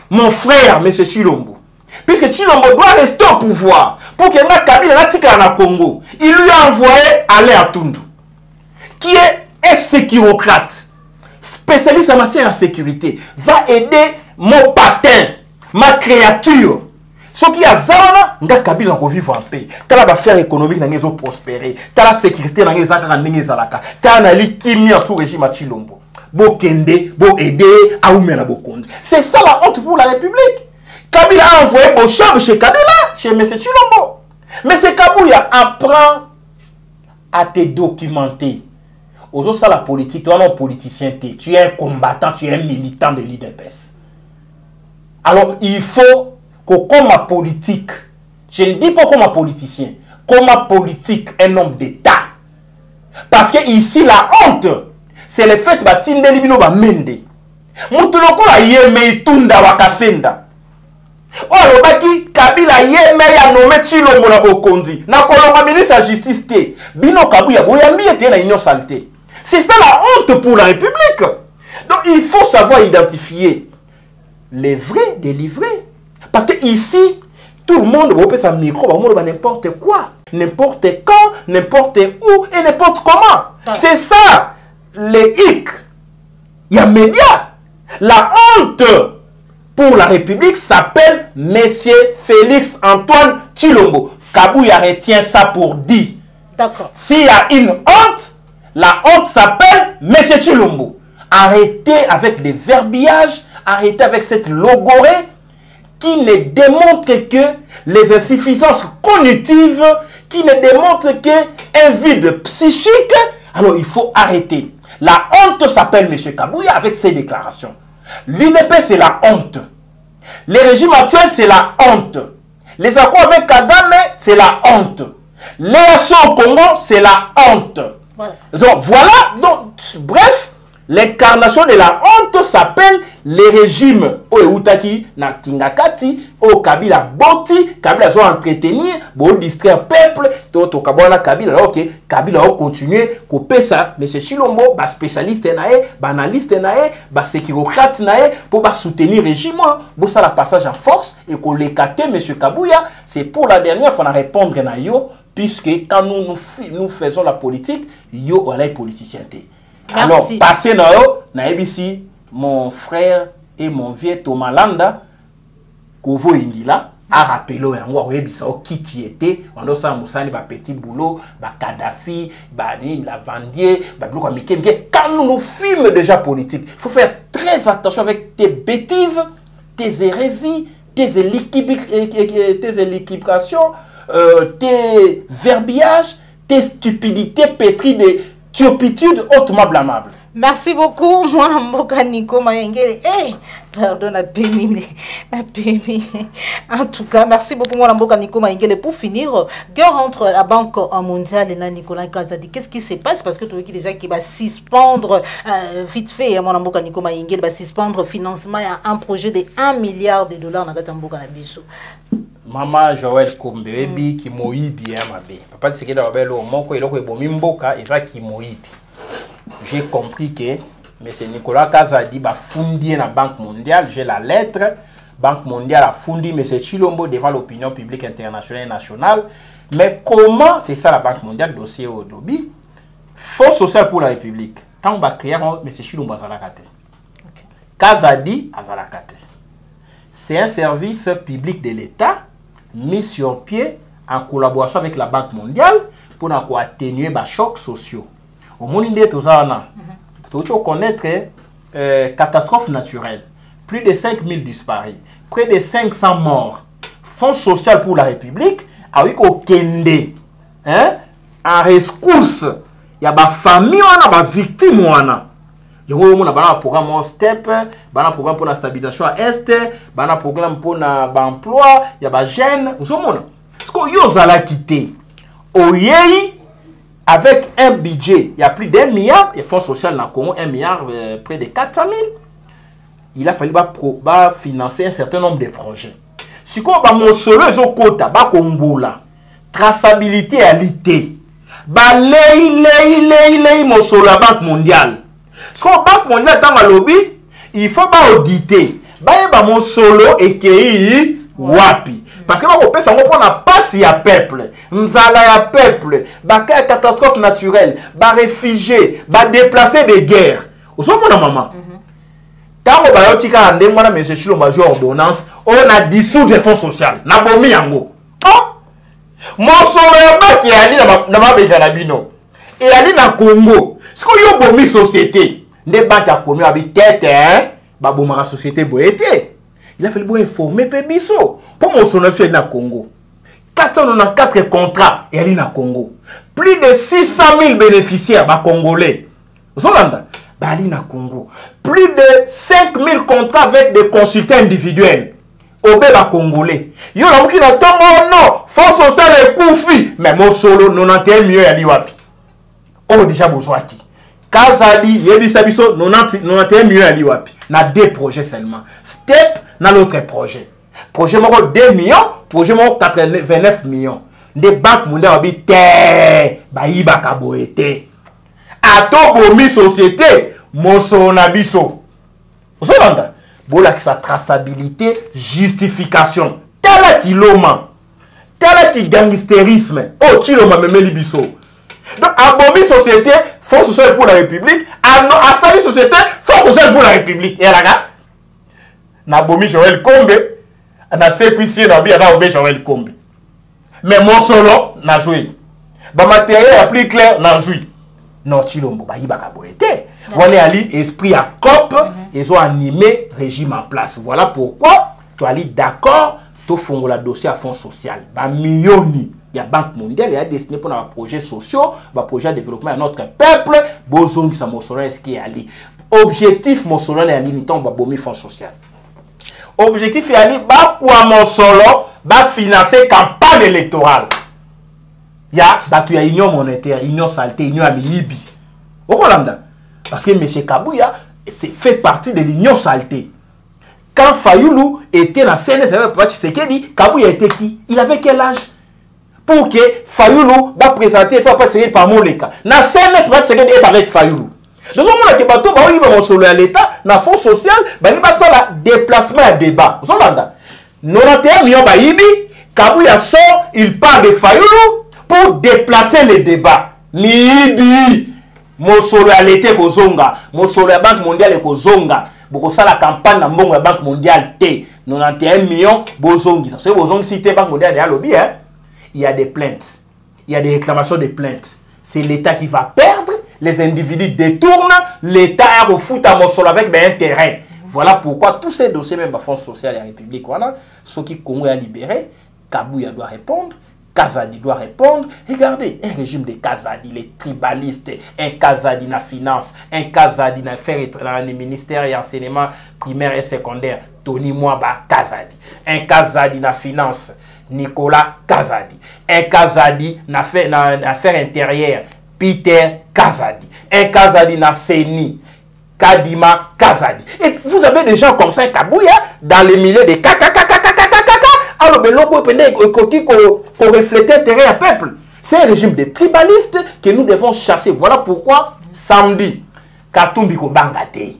mon frère, M. Chilombo. Puisque Chilombo doit rester au pouvoir pour que Kabila n'a tika na Congo. Il lui a envoyé aller à Tundu, qui est un sécurocrate, spécialiste en matière de sécurité, va aider mon patin, ma créature. Ce qui a zana, nga Kabila ko vivre en paix. Tala ba faire économique na ngezo prospérer. Tala sécurité na ngeza ka ndenge zalaka. Tala li kimia sous régime Chilombo. Bo kende, bo aider, a oumena bo konde. C'est ça la honte pour la République. Kabila a envoyé Bochab chez Kabila, chez M. Chilombo. M. Kabouya apprend à te documenter. Aujourd'hui, ça la politique, toi non politicien, tu es un combattant, tu es un militant de l'IDPS. Alors, il faut que comme un politique, je ne dis pas comme un politicien, comme un politique, un homme d'État. Parce que ici, la honte, c'est le fait que Tinde Libino va mende. Moutuloko la yeme tunda wakasenda. Oh, le baki Kabila yeme ya nommé Chilombo na bokondi. Na kolonga ministre de justice te. Bino Kabouya boyambi ete na union saleté. C'est ça la honte pour la République. Donc il faut savoir identifier les vrais des livrés. Parce que ici, tout le monde va sa micro, va n'importe quoi, n'importe quand, n'importe où et n'importe comment. Ouais. C'est ça les hic. Il y a médias. La honte pour la République s'appelle Monsieur Félix Antoine Chilombo. Kabouya retient ça pour dire. D'accord. S'il y a une honte, la honte s'appelle Monsieur Chilombo. Arrêtez avec les verbiages, arrêtez avec cette logorée qui ne démontre que les insuffisances cognitives, qui ne démontre qu'un vide psychique. Alors il faut arrêter. La honte s'appelle M. Kabouya avec ses déclarations. L'UDP c'est la honte. Les régimes actuels c'est la honte. Les accords avec Kagame c'est la honte. Les actions au Congo c'est la honte. Voilà. Donc voilà, donc, bref, l'incarnation de la honte s'appelle les régimes Oeutaki na Kingakati, au Kabila Boti, Kabila doit entretenir, pour distraire peuple, donc Kabila Kabila, ok, Kabila va continuer, couper ça, M. Chilombo, spécialiste nae, analyste nae, sécurocrate nae, pour soutenir le régime, pour ça la passage en force, et qu'on l'écarte, M. Kabouya, c'est pour la dernière fois à répondre na yo, puisque quand nous faisons la politique, yo on est politicien. Alors, passez na yo, na ebisi, mon frère et mon vieux Thomas Landa, Kovo Indila, a rappelé yango ebisa o qui tu étais, on doit ça Moussani ba petit boulot, ba Kadhafi, ba Lavandier, ba bloc américain. Quand nous filmons déjà politique, il faut faire très attention avec tes bêtises, tes hérésies, tes équivocations, tes verbiages, tes stupidités pétries de turpitude hautement blâmable. Merci beaucoup, moi, Mboka Nico Mayengele. Hey, pardon, la pémi. En tout cas, merci beaucoup, moi, Mboka Nico Mayengele. Pour finir, quand rentre la Banque mondiale et Nicolas Kazadi, qu'est-ce qui se passe? Parce que tu vois qu'il déjà qui va suspendre, vite fait, moi, Mboka Nico Mayengele va suspendre financement à un projet de 1 milliard de dollars dans Mboka Nabiso. Maman Joël Kombe, qui moïbi, ma bé. Papa, c'est qu'il a un au Moko et l'autre est bon, Mboka, et ça qui moïbi. J'ai compris que M. Nicolas Kazadi a fondé la Banque mondiale. J'ai la lettre. Banque mondiale a fondé M. Chilombo devant l'opinion publique internationale et nationale. Mais comment, c'est ça la Banque mondiale, dossier au lobby, Fonds social pour la République. Quand on va créer M. Chilombo à Zalakate. Kazadi à Zalakate. C'est un service public de l'État mis sur pied en collaboration avec la Banque mondiale pour atténuer les chocs sociaux. Au monde, il faut connaître catastrophe naturelle. Plus de 5000 disparus, près de 500 morts. Fonds social pour la République, avec Kende, en rescousse, il y a des familles, des victimes. Il y a un programme STEP, un programme pour la stabilisation à Est, un programme pour l'emploi, il y a des jeunes. Vous savez, ce qu'on a quitté, avec un budget, il y a plus d'1 milliard, et fonds social dans le Congo, 1 milliard, près de 400 000. Il a fallu financer un certain nombre de projets. siko ba mosolo ezokota ba kongola traçabilité ya lité ba lei mosolo ya Banque mondiale siko Banque mondiale tanga lobby il faut ba auditer ba mosolo ekei wapi parce que ba kopesa ngo pona passe ya peuple nzala ya peuple ba catastrophe naturelle ba réfugiés ba déplacés de guerre osomona mama tango bayoti ka ndenge wana monsieur Chilombo jo ordonnance on a dissous le fonds social na bomi yango mosolo ya baki ali na mabeja na bino et ali na Congo siko yo bomi société nde banque a komi abi tête ba bomaka société boyete il a fallu bon informer pe biso pour mosolo fait na Congo 494 contrats et ali na Congo plus de 600 000 bénéficiaires ba congolais Zolanda Bali na Congo. Plus de 5000 contrats avec des consultants individuels. Au Béba Congolais. Yo la mouki na tongo non. Fonds social et koufi. Mais mon solo 91 millions ya liwapi. On déjà besoin qui. Kazadi, yebi sabiso 91 millions ya liwapi. Na 2 projets seulement. Step na l'autre projet. Projet moko 2 millions. Projet moko 89 millions. Des banques mondiales habité. Ba yiba kaboete. Ato bomi société. Mosona biso. Vous savez, bola sa traçabilité, justification. Tela kiloma. Tela ki gangsterisme. Oh, chiloma memeli biso. Donc, abomi société, force sociale pour la République. Asali société, force sociale pour la République. Et là, na bomi Joël Kombe, na séquicier na bi na obé Joël Kombe. Mais mon solo na joué. Ba matériel a plus clair na joué. Non, chilombo ba yiba kaboete. On est allé esprit à COP, ils ont animé régime en place. Voilà pourquoi tu as dit d'accord, tu fais la dossier à fonds social. Bah millioni, il y a Banque mondiale, il y a destiné pour nos projets sociaux, bah projet de développement à notre peuple. Besoin que ça m'osora ce qui est allé. Objectif m'osora est limitant bah bomi fonds social. Objectif est allé bah quoi mon solo bah financer campagne électorale. Il y a bah tu as union monétaire, union saleté, union amilibi. Au Rwanda. Parce que M. Kabouya fait partie de l'union saleté. Quand Fayoulou était dans CNS, Kabouya était qui? Il avait quel âge? Pour que Fayoulou va présenter Papa Tshisekedi par Moleka. Dans CNS, Papa Tshisekedi est avec Fayoulou. Donc, on a bateau, il va solo à l'État, dans le fonds social, il va faire un déplacement à débat. Vous savez, 91 millions de Kabouya sort, il parle de Fayoulou pour déplacer les débats. Libi. Mosolo à l'été kozonga, mosolo à Banque mondiale kozonga, beaucoup ça la campagne na mbongo la Banque mondiale T, 91 millions bozongi. Ça c'est bozongi si Banque mondiale de lobby hein. Il y a des plaintes, il y a des réclamations de plaintes. C'est l'État qui va perdre, les individus détournent, l'État a refoutu à mosolo avec ben intérêt. Voilà pourquoi tous ces dossiers même à Fonds social et la République voilà, ceux qui Congo a libéré, Kabouya doit répondre. Kazadi doit répondre. Regardez, un régime de Kazadi, les tribalistes, un Kazadi na finance, un Kazadi na faire dans les ministères et enseignement primaire et secondaire, Tony Mwaba Kazadi, un Kazadi na finance, Nicolas Kazadi, un Kazadi na affaires intérieures, Peter Kazadi, un Kazadi na Seni, Kadima Kazadi. Et vous avez des gens comme ça, Kabouya, dans les milieux de alors, mais l'on peut refléter l'intérêt à peuple. C'est un régime de tribalistes que nous devons chasser. Voilà pourquoi, samedi, Katumbi ko bangate.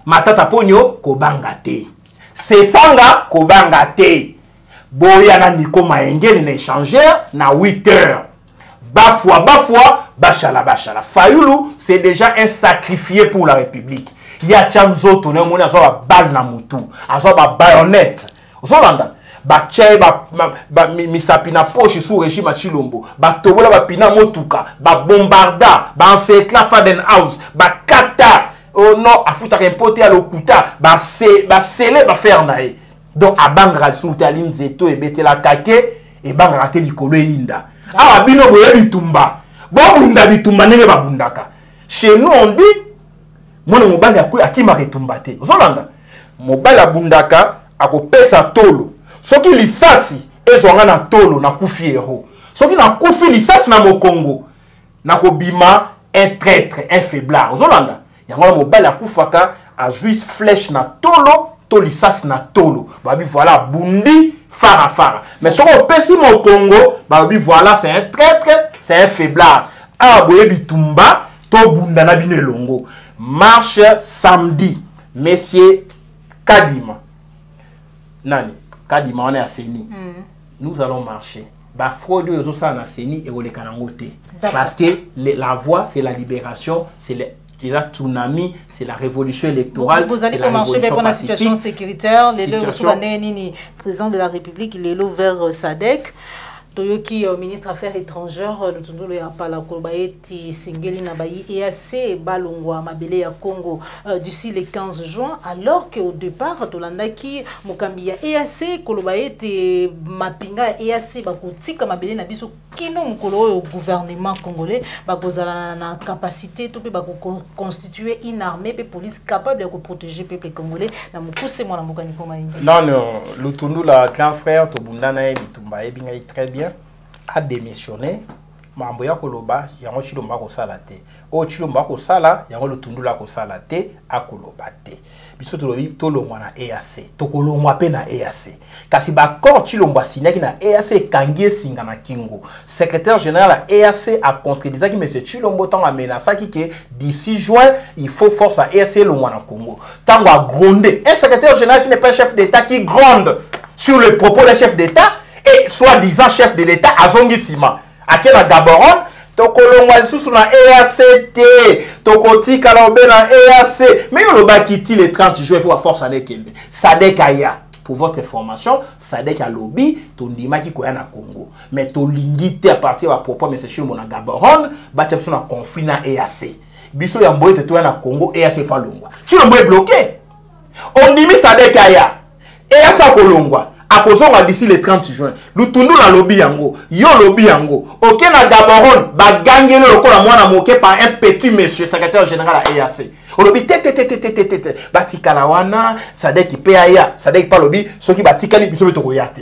Matata Pogno ko bangate. Sesanga ko bangate. Boyana Niko Maengeli na échangeur na 8 heures. Bafwa, bachala. Fayoulou, c'est déjà un sacrifié pour la République. Il y a Tchamzo, tourné mon azoba balle na moutou. Azoba baïonnette. Zolanda. Ba tchè ba misapi na poche sous régime à Chilombo ba tobola ba pina motuka ba bombarda ba encercla Fadenhouse ba kata oh non afuta rempote à l'okuta ba scellé ba faire nae donc abangara sulta linzeto et betela kake et bangara te likolo inda awa bino boye bitumba bo bunda bitumba nenge ba bundaka chez nous on dit mwana mobali akima retumba te ozolanda mobali abundaka akopesa tolo soki lisasi ezonga na tolo na kufi héros soki na kufi lisasi na mokongo na kobima un traître un faiblard ozolanda yango mobali akufaka a juice flèche na tolo to lisasi na tolo babi voilà bundi Fara. Mais si on peut si mon Congo, bah oui, voilà, c'est un traître, c'est un faiblard. Ah, boye bitumba, to bundana bine longo. Marche samedi, messieurs Kadima. Nani, Kadima, on est à Seni. Nous allons marcher. Bah, fraude, ils ont ça à Seni et on les canangote. Parce que la voie, c'est la libération, c'est le tsunami, c'est la révolution électorale. Vous allez marcher pour la situation sécuritaire. Les deux président de la République, il est vers SADC. Toyoki, ministre Affaires étrangères, le Tundolo ya pala Kolbaeti, Singeli Nabayi, EAC, Balongwa, Mabele ya Congo, d'ici le 15 juin, alors qu'au départ, Tolandaki, Mokambia, EAC, Kolbaeti, Mapinga, EAC, Bakotika, Mabele Nabiso, Kino Mukolo au gouvernement congolais, Bakozala na capacité, tout peut constituer une armée, une police capable de protéger le peuple congolais. Non, le Tundolo, le grand frère, Tobundana et Bitumba, très bien. A démissionné, mambo ya koloba yango chilomba ko salate o chilomba ko sala yango le tundula ko salate a koloba te biso to longwa na EAC to kolongwa pe na EAC kasi ba corps chilomba signaki na EAC kangie singa na kingo secrétaire général à EAC a contredisé que monsieur Chilombo tant a menacé que d'ici juin il faut force à EAC longwa na Congo tant a grondé un secrétaire général qui n'est pas chef d'état qui gronde sur le propos des chefs d'état et soi-disant chef de l'État à Zongisima. À quel Gaboron, Tokolongwa sous na EACT, Tokoti Kalombe na EAC. Mais on va quitter les 30 jours, il faut à force aller Kende. Sadek Aya. Pour votre information, Sadek a lobby, ton dima qui koya na Congo. Mais ton lingité à partir à propos, mais c'est chez mon Gaboron, bâti un conflit na EAC. Biso Yamboy te toya na Congo, EAC Falongwa. Tu l'as bloqué. On dit Sadek Aya. EAC Kolongwa. À cause d'ici le 30 juin, nous tournons la lobby yango, yo lobby yango. Ok na Gaboron, ba gagner le local à moi na moqué par un petit monsieur secrétaire général à EAC. Au lobby batikalawana, Sadek qui paye aya, Sadek pas lobby, ceux qui batikali biso betoyate.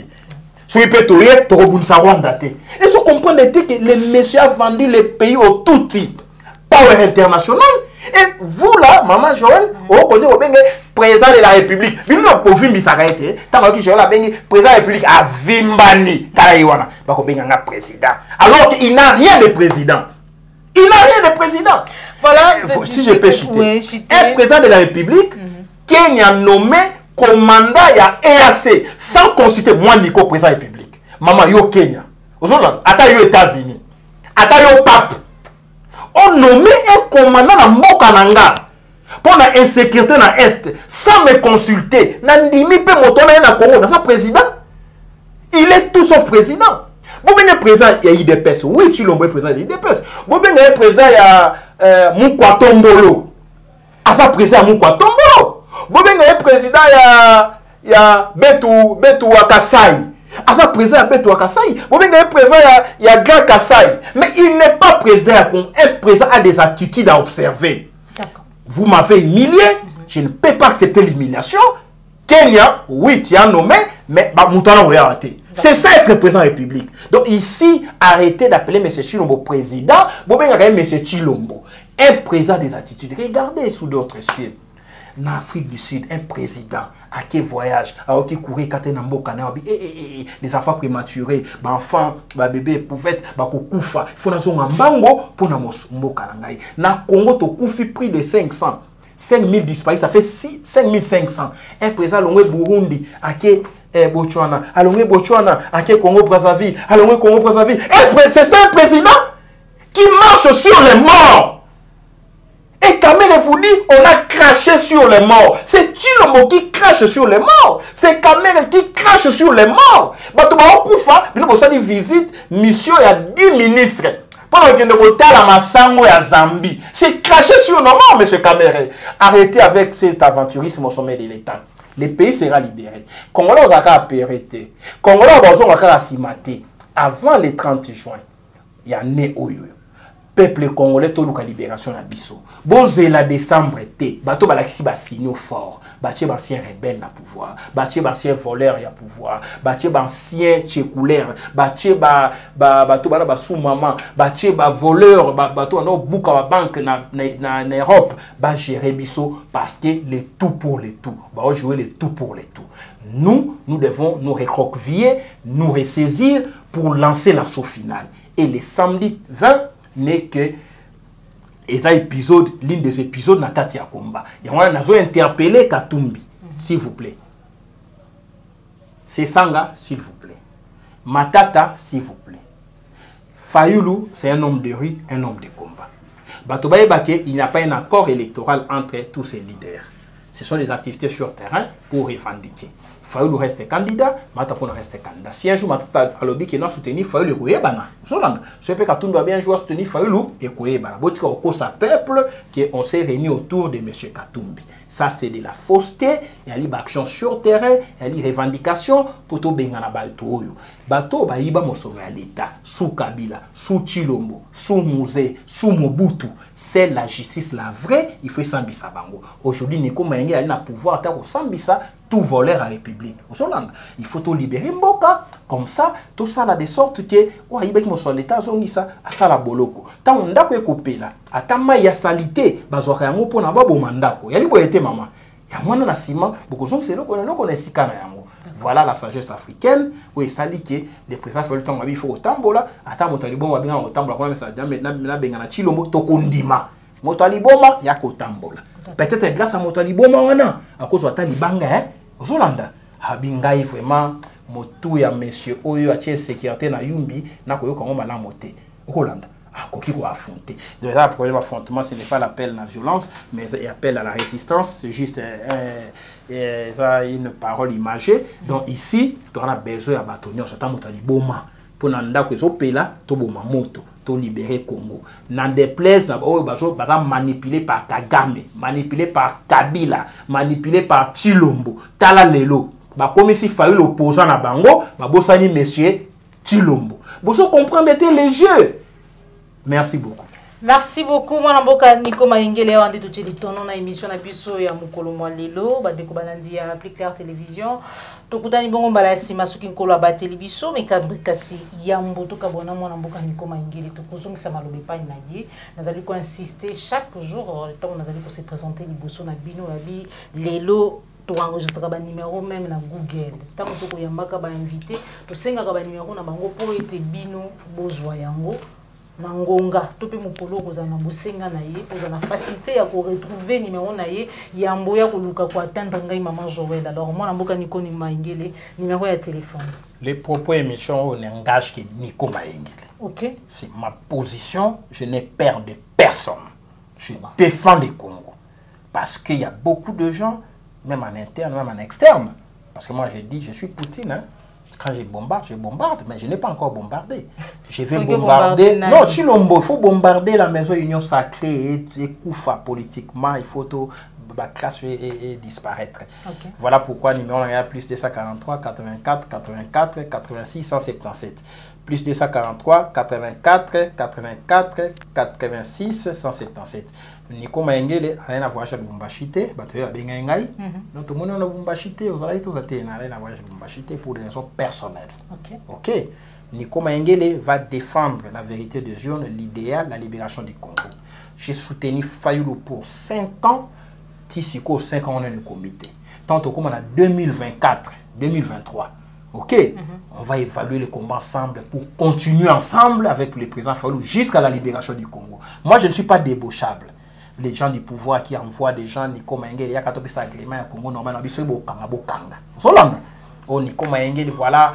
Ceux qui peut toyer, torobunsa Rwanda te. Et se comprendre que les messieurs a vendu le pays au touti. Power international. Et vous là, maman Joël, au côté au bengue président de la République. Nous n'avons pas vu Misaraïté. Tant que Joël a bengue président de la République à Vimbani, Karaïwana, bako bengue un président. Alors qu'il n'a rien de président. Il n'a rien de président. Voilà. Si je peux citer, un président de la République, Kenya nommé commandant à EAC sans consulter moi Nico président de la République. Maman yo Kenya. Aujourd'hui, ata yo États-Unis, ata yo pape. On nommé un commandant à Mokananga pour la insécurité dans l'Est sans me consulter. Nandimi pe motona na Congo, dans sa président. Il est tout sauf président. Vous venez président, il y a IDPS. Oui, Chilombo est président de l'IDPS. Vous venez président, il y a Moukwatombolo. À sa président, Moukwatombolo. Vous venez président, il y a Betou Wakasai. À sa président, Betou Wakasai. Vous venez président, il y a Grand Kasai. Mais il n'est pas président. Un président a des attitudes à observer. Vous m'avez humilié. Je ne peux pas accepter l'humiliation. Kenya, oui, tu as nommé, mais Moutana aurait arrêté. C'est ça être président de la République. Donc ici, arrêtez d'appeler M. Chilombo président. Vous pouvez regarder M. Chilombo, un président des attitudes. Regardez sous d'autres cieux. En Afrique du Sud, un président à qui voyage, à qui courir quand il y les enfants prématurés, les enfants, les bébés, pouvaient kufa. Il faut que nous bango pour nous mboka nangai. Na Congo to kufi prix de 500. 5000 disparus, ça fait 5500. Un président longwe Burundi à qui Botswana, à longwe Botswana, à qui Congo Brazzaville, à longwe Congo Brazzaville. C'est un président qui marche sur les morts. Et quand même, vous dit, on a craché sur les morts. C'est Chilombo qui crache sur les morts. C'est Kamere qui crache sur les morts. Batouba Okufa, nous avons une visite, mission, il y a 10 ministres. Pendant que nous avons la Massango et à Zambie. C'est craché sur nos morts, M. Kamere. Arrêtez avec cet aventurisme au sommet de l'État. Le pays sera libéré. Congolais, on a arrêté. Congolais, on a simate. Avant le 30 juin, il y a né Oyo. peuple congolais tout la libération na biso. Bonze la décembre été, bato balakisi ba signaux fort, batie ba ancien rebelle na pouvoir, batie ba ancien voleur ya pouvoir, batie ba ancien tchekouleur, batie bato bana ba sous maman, batie ba voleur, bato na buka ba banque na Europe, ba gérer biso parce que le tout pour le tout, ba jouer le tout pour le tout. Nous devons nous recroqueviller, nous ressaisir pour lancer l'assaut final. Et le samedi 20 n'est que épisode, l'une des épisodes na kati ya combat. Et on a interpellé Katumbi, s'il vous plaît. Sesanga, s'il vous plaît. Matata, s'il vous plaît. Fayulu, c'est un homme de rue, un homme de combat. Batobaye Baké, il n'y a pas un accord électoral entre tous ces leaders. Ce sont des activités sur terrain pour revendiquer. Fayulu reste candidat, Matapona reste candidat. Si un jour Matata a lobby qui n'a soutenu Fayulu et Koyebana, ce que Katumbi doit bien jouer à soutenir Fayulu et Koyebana. Botika au sa peuple qu'on s'est réunis autour de M. Katumbi. Ça c'est de la fausseté, il y a une action sur terrain, il y a une revendication pour tout bengana bato. Bato baïba mo sauver à l'État, sous Kabila, sous Chilombo, sous Mouzé, sous Mobutu. C'est la justice la vraie, il faut Sambisa Bango. Aujourd'hui, Nico Mayengi a un pouvoir à Sambisa, tout voleur à la République. Il faut tout libérer Mboka, comme ça, tout ça là de sorte que, ouais, il y a l'État, ça, à ça la boloko. Tant on a coupé là, à Tama y a salité, bazoka yango pour n'avoir beau mandat. Il y a l'iboué maman. Il y a moins de ciment, beaucoup de gens, c'est là qu'on est si canayamo. Voilà la sagesse africaine, où il s'allie que les présidents font le temps, il faut au tambola, à ta motalibon, bien au tambola, comme ça, maintenant, bengana chilombo, tokondima. Motaliboma, il y a qu'au tambola. Peut-être grâce à motaliboma, on a, à cause de talibanga, hein, aux Hollandais. Habingaï, vraiment, motou ya monsieur, oyo, à tiens, sécurité na yumbi, n'a qu'au comment m'a la moté. Aux Hollandais. Ah, qui va affronter. Donc là, le problème d'affrontement, ce n'est pas l'appel à la violence, mais l'appel à la résistance. C'est juste une parole imagée. Donc ici, on a besoin de bâtonner. On a besoin pour nanda que là, to boma moto, to libérer Congo. N'en déplaise, manipulé par Kagame, manipulé par Kabila, manipulé par Chilombo, Tala Lelo. Comme si fallait l'opposant à Bango, bosani monsieur Chilombo. Vous comprenez les jeux. Merci beaucoup. Merci beaucoup. Moi, Namboka Nico Maingele, on dit tout le temps dans l'émission na biso ya mukolo mwalelo, ba deko balandi ya Plus Clair Télévision. Tokutani bongo balasi masuki nkolo ba télévision, mais kasi yambo to kabona moi Namboka Nico Maingele to kozongisa malobe pa na ye. Nazali ko insister chaque jour tant nazali ko se présenter liboso na bino la bi lelo to enregistrer ba numéro même na Google. Tant to ko yambaka ba invité, to senga ka ba numéro na bango po ete bino bozwa yango. Nangonga tope mukolo kozana bosenga na ye kozana facilité ya ko retrouver numéro na ye yambo ya koluka ko atteindre ngai maman Joël. Alors moi Namboka Nico Maingele numéro ya téléphone. Les propos émission n'engagent que Nico Maingele. OK. C'est ma position, je n'ai peur de personne. Je défends le Congo parce qu'il y a beaucoup de gens même en interne même en externe parce que moi j'ai dit je suis Poutine hein. Quand je bombarde, mais je n'ai pas encore bombardé. Je vais bombarder. Non, Chilombo, il faut bombarder la maison Union Sacrée et Koufa politiquement. Il faut tout classe et disparaître. Okay. Voilà pourquoi numéro est plus 243 84 84 86 177. Plus 243 84 84 86 177. Nico Maingele a un voyage à Bumbachité, batterie à Bengaï. Donc tout le monde a Bumbachité, vous allez tous atteindre un voyage à Bumbachité pour des raisons personnelles. Ok. Nico Maingele va défendre la vérité de Zion, l'idéal, la libération du Congo. J'ai soutenu Fayulu pour 5 ans. Tissiko, 5 ans, on est le comité. Tant comme on a 2024, 2023. Ok, on va évaluer les combats ensemble pour continuer ensemble avec le président Fayulu jusqu'à la libération du Congo. Moi, je ne suis pas débauchable. Les gens du pouvoir qui envoient des gens, Nico Maingele, il y a 14 agréments au Congo, normalement, on a Bokanga. Oh, Nico Maingele, voilà,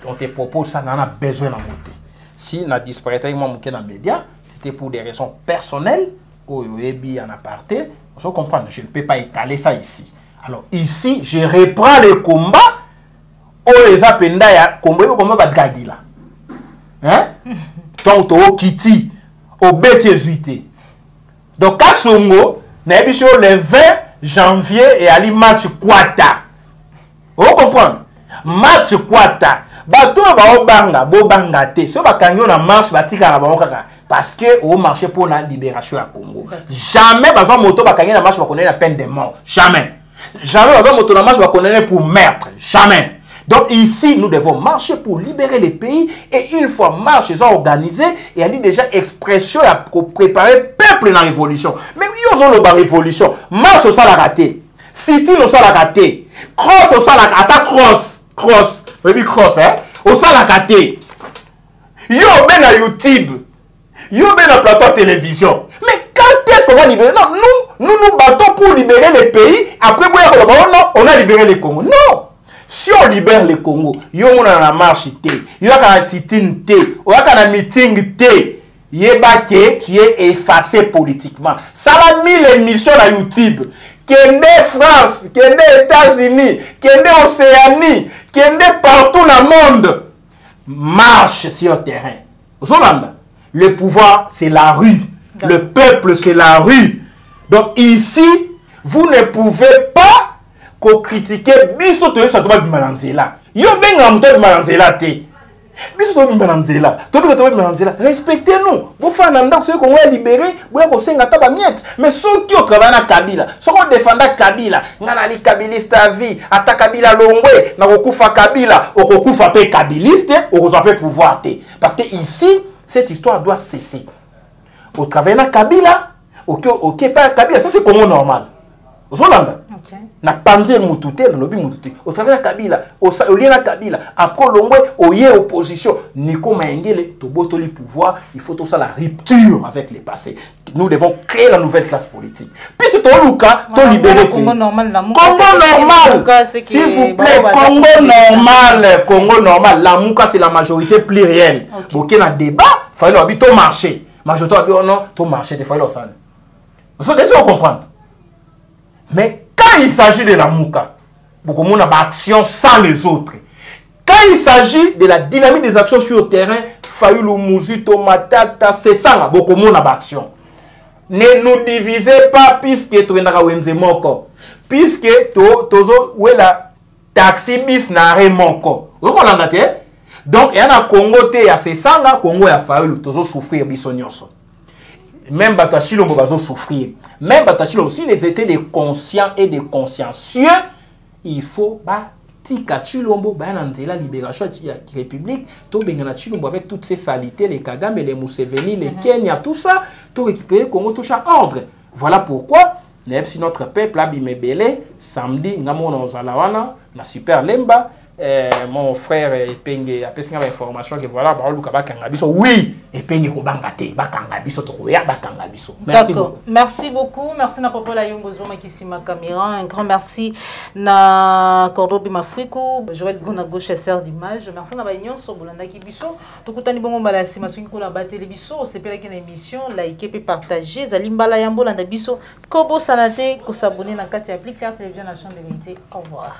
on te propose ça, on a besoin de monter. Si on a disparu avec moi dans les médias, c'était pour des raisons personnelles, ou en aparté, on comprend, je ne peux pas étaler ça ici. Alors, ici, je reprends le combat. Oh, les appendants, combat va gagner là. Hein? Donc, au Kiti, au Bétiesuité. Donc, à Songo, le 20 janvier, et à match Kwata. Vous comprenez? Match Kwata. bato ba obanga bobanga te so bakangi na marche batika na bango kaka parce que au marché pour la libération à Congo jamais bazo moto bakangi na marche ba connaître la peine de mort jamais bazo moto na marche ba connaître pour meurtre jamais. Donc ici, nous devons marcher pour libérer les pays et une fois marche, ils ont organisé et il y a déjà expression pour préparer le peuple dans la révolution. Mais ils ont la révolution. Marche au sol à raté. City au sol à raté. Cross au sol à raté. Cross. Oui, cross, hein. Au sol à raté. Yo ben à YouTube. Yo ben à plateau télévision. Mais quand est-ce qu'on va libérer? Non, nous battons pour libérer les pays. Après, on a libéré les Congo. Non. Si on libère le Congo, il y a une marche, il y a un sit-in, il y a un meeting, il y a qui est effacé politiquement. Ça a mis l'émission à YouTube. Kende France, Kende États-Unis, Kende Océanie, Kende partout dans le monde. Marche sur le terrain. Le pouvoir, c'est la rue. Le peuple, c'est la rue. Donc ici, vous ne pouvez pas ko critiquer biso to ça doit bimanzela yo benga muto bimanzela te biso to bimanzela to bimanzela respectez-nous vous fa na ndako ko ngwa libérer vous ko senga ta ba miette mais ceux qui au travail na Kabila ceux qui défendent Kabila ngana li kabiliste à vie ata Kabila longwe na kokufa Kabila okokufa pe kabiliste okozoa pouvoir te parce que ici cette histoire doit cesser au travail na Kabila OK pas Kabila ça c'est comme normal Zolanda na panzer mutute na lobi mutute au travers Kabila au lien na Kabila après longwe au yé opposition Nico Maengele to botoli pouvoir il faut tout ça la rupture avec les passés nous devons créer la nouvelle classe politique puis c'est ton Luka to libérer Congo normal s'il vous plaît Congo normal la muka c'est la majorité plurielle donc il y a un débat fallait habiter au marché majorité non to marché il fallait ça vous devez comprendre. Mais quand il s'agit de la Mouka, beaucoup de monde a action sans les autres. Quand il s'agit de la dynamique des actions sur le terrain, Fayulu, Muzito, Matata, c'est ça, beaucoup de monde a action. Ne nous divisez pas puisque tu es dans moko. Puisque tozo où est la taxi bis n'arrête moko. Vous comprenez? Donc il y a un Congo il y a ces sangs, Congo il y a Fayulu, tozo souffrir bisonyonso. Même Batachilo va souffrir. Même Batachilo, si les étaient des conscients et des consciencieux, il faut tika Chilombo la libération de la République, to bengana Chilombo avec toutes ces saletés, les Kagame, les Museveni, les Kenya, tout ça, to récupérer Congo touche à ordre. Voilà pourquoi si notre peuple a bimebele samedi ngamona ozalawana na super lemba. Mon frère Epenge a pesé une information que voilà oui Epenge ko bangate bakanga biso to koya bakanga biso. Merci beaucoup. Merci beaucoup. Merci na papa la Yombo Zoma qui ma caméra. Un grand merci na Cordobi Mafriku, Joël Gona gauche sœur d'image. Merci na baignon so bolanda ki biso. To kutani bongo mbala sima soki ko la batele biso, sepela ki na émission, liker et partager. Zalimbala yambo landa biso. Kobo sanate ko s'abonner na kati application télévision la chaîne de vérité. Au revoir.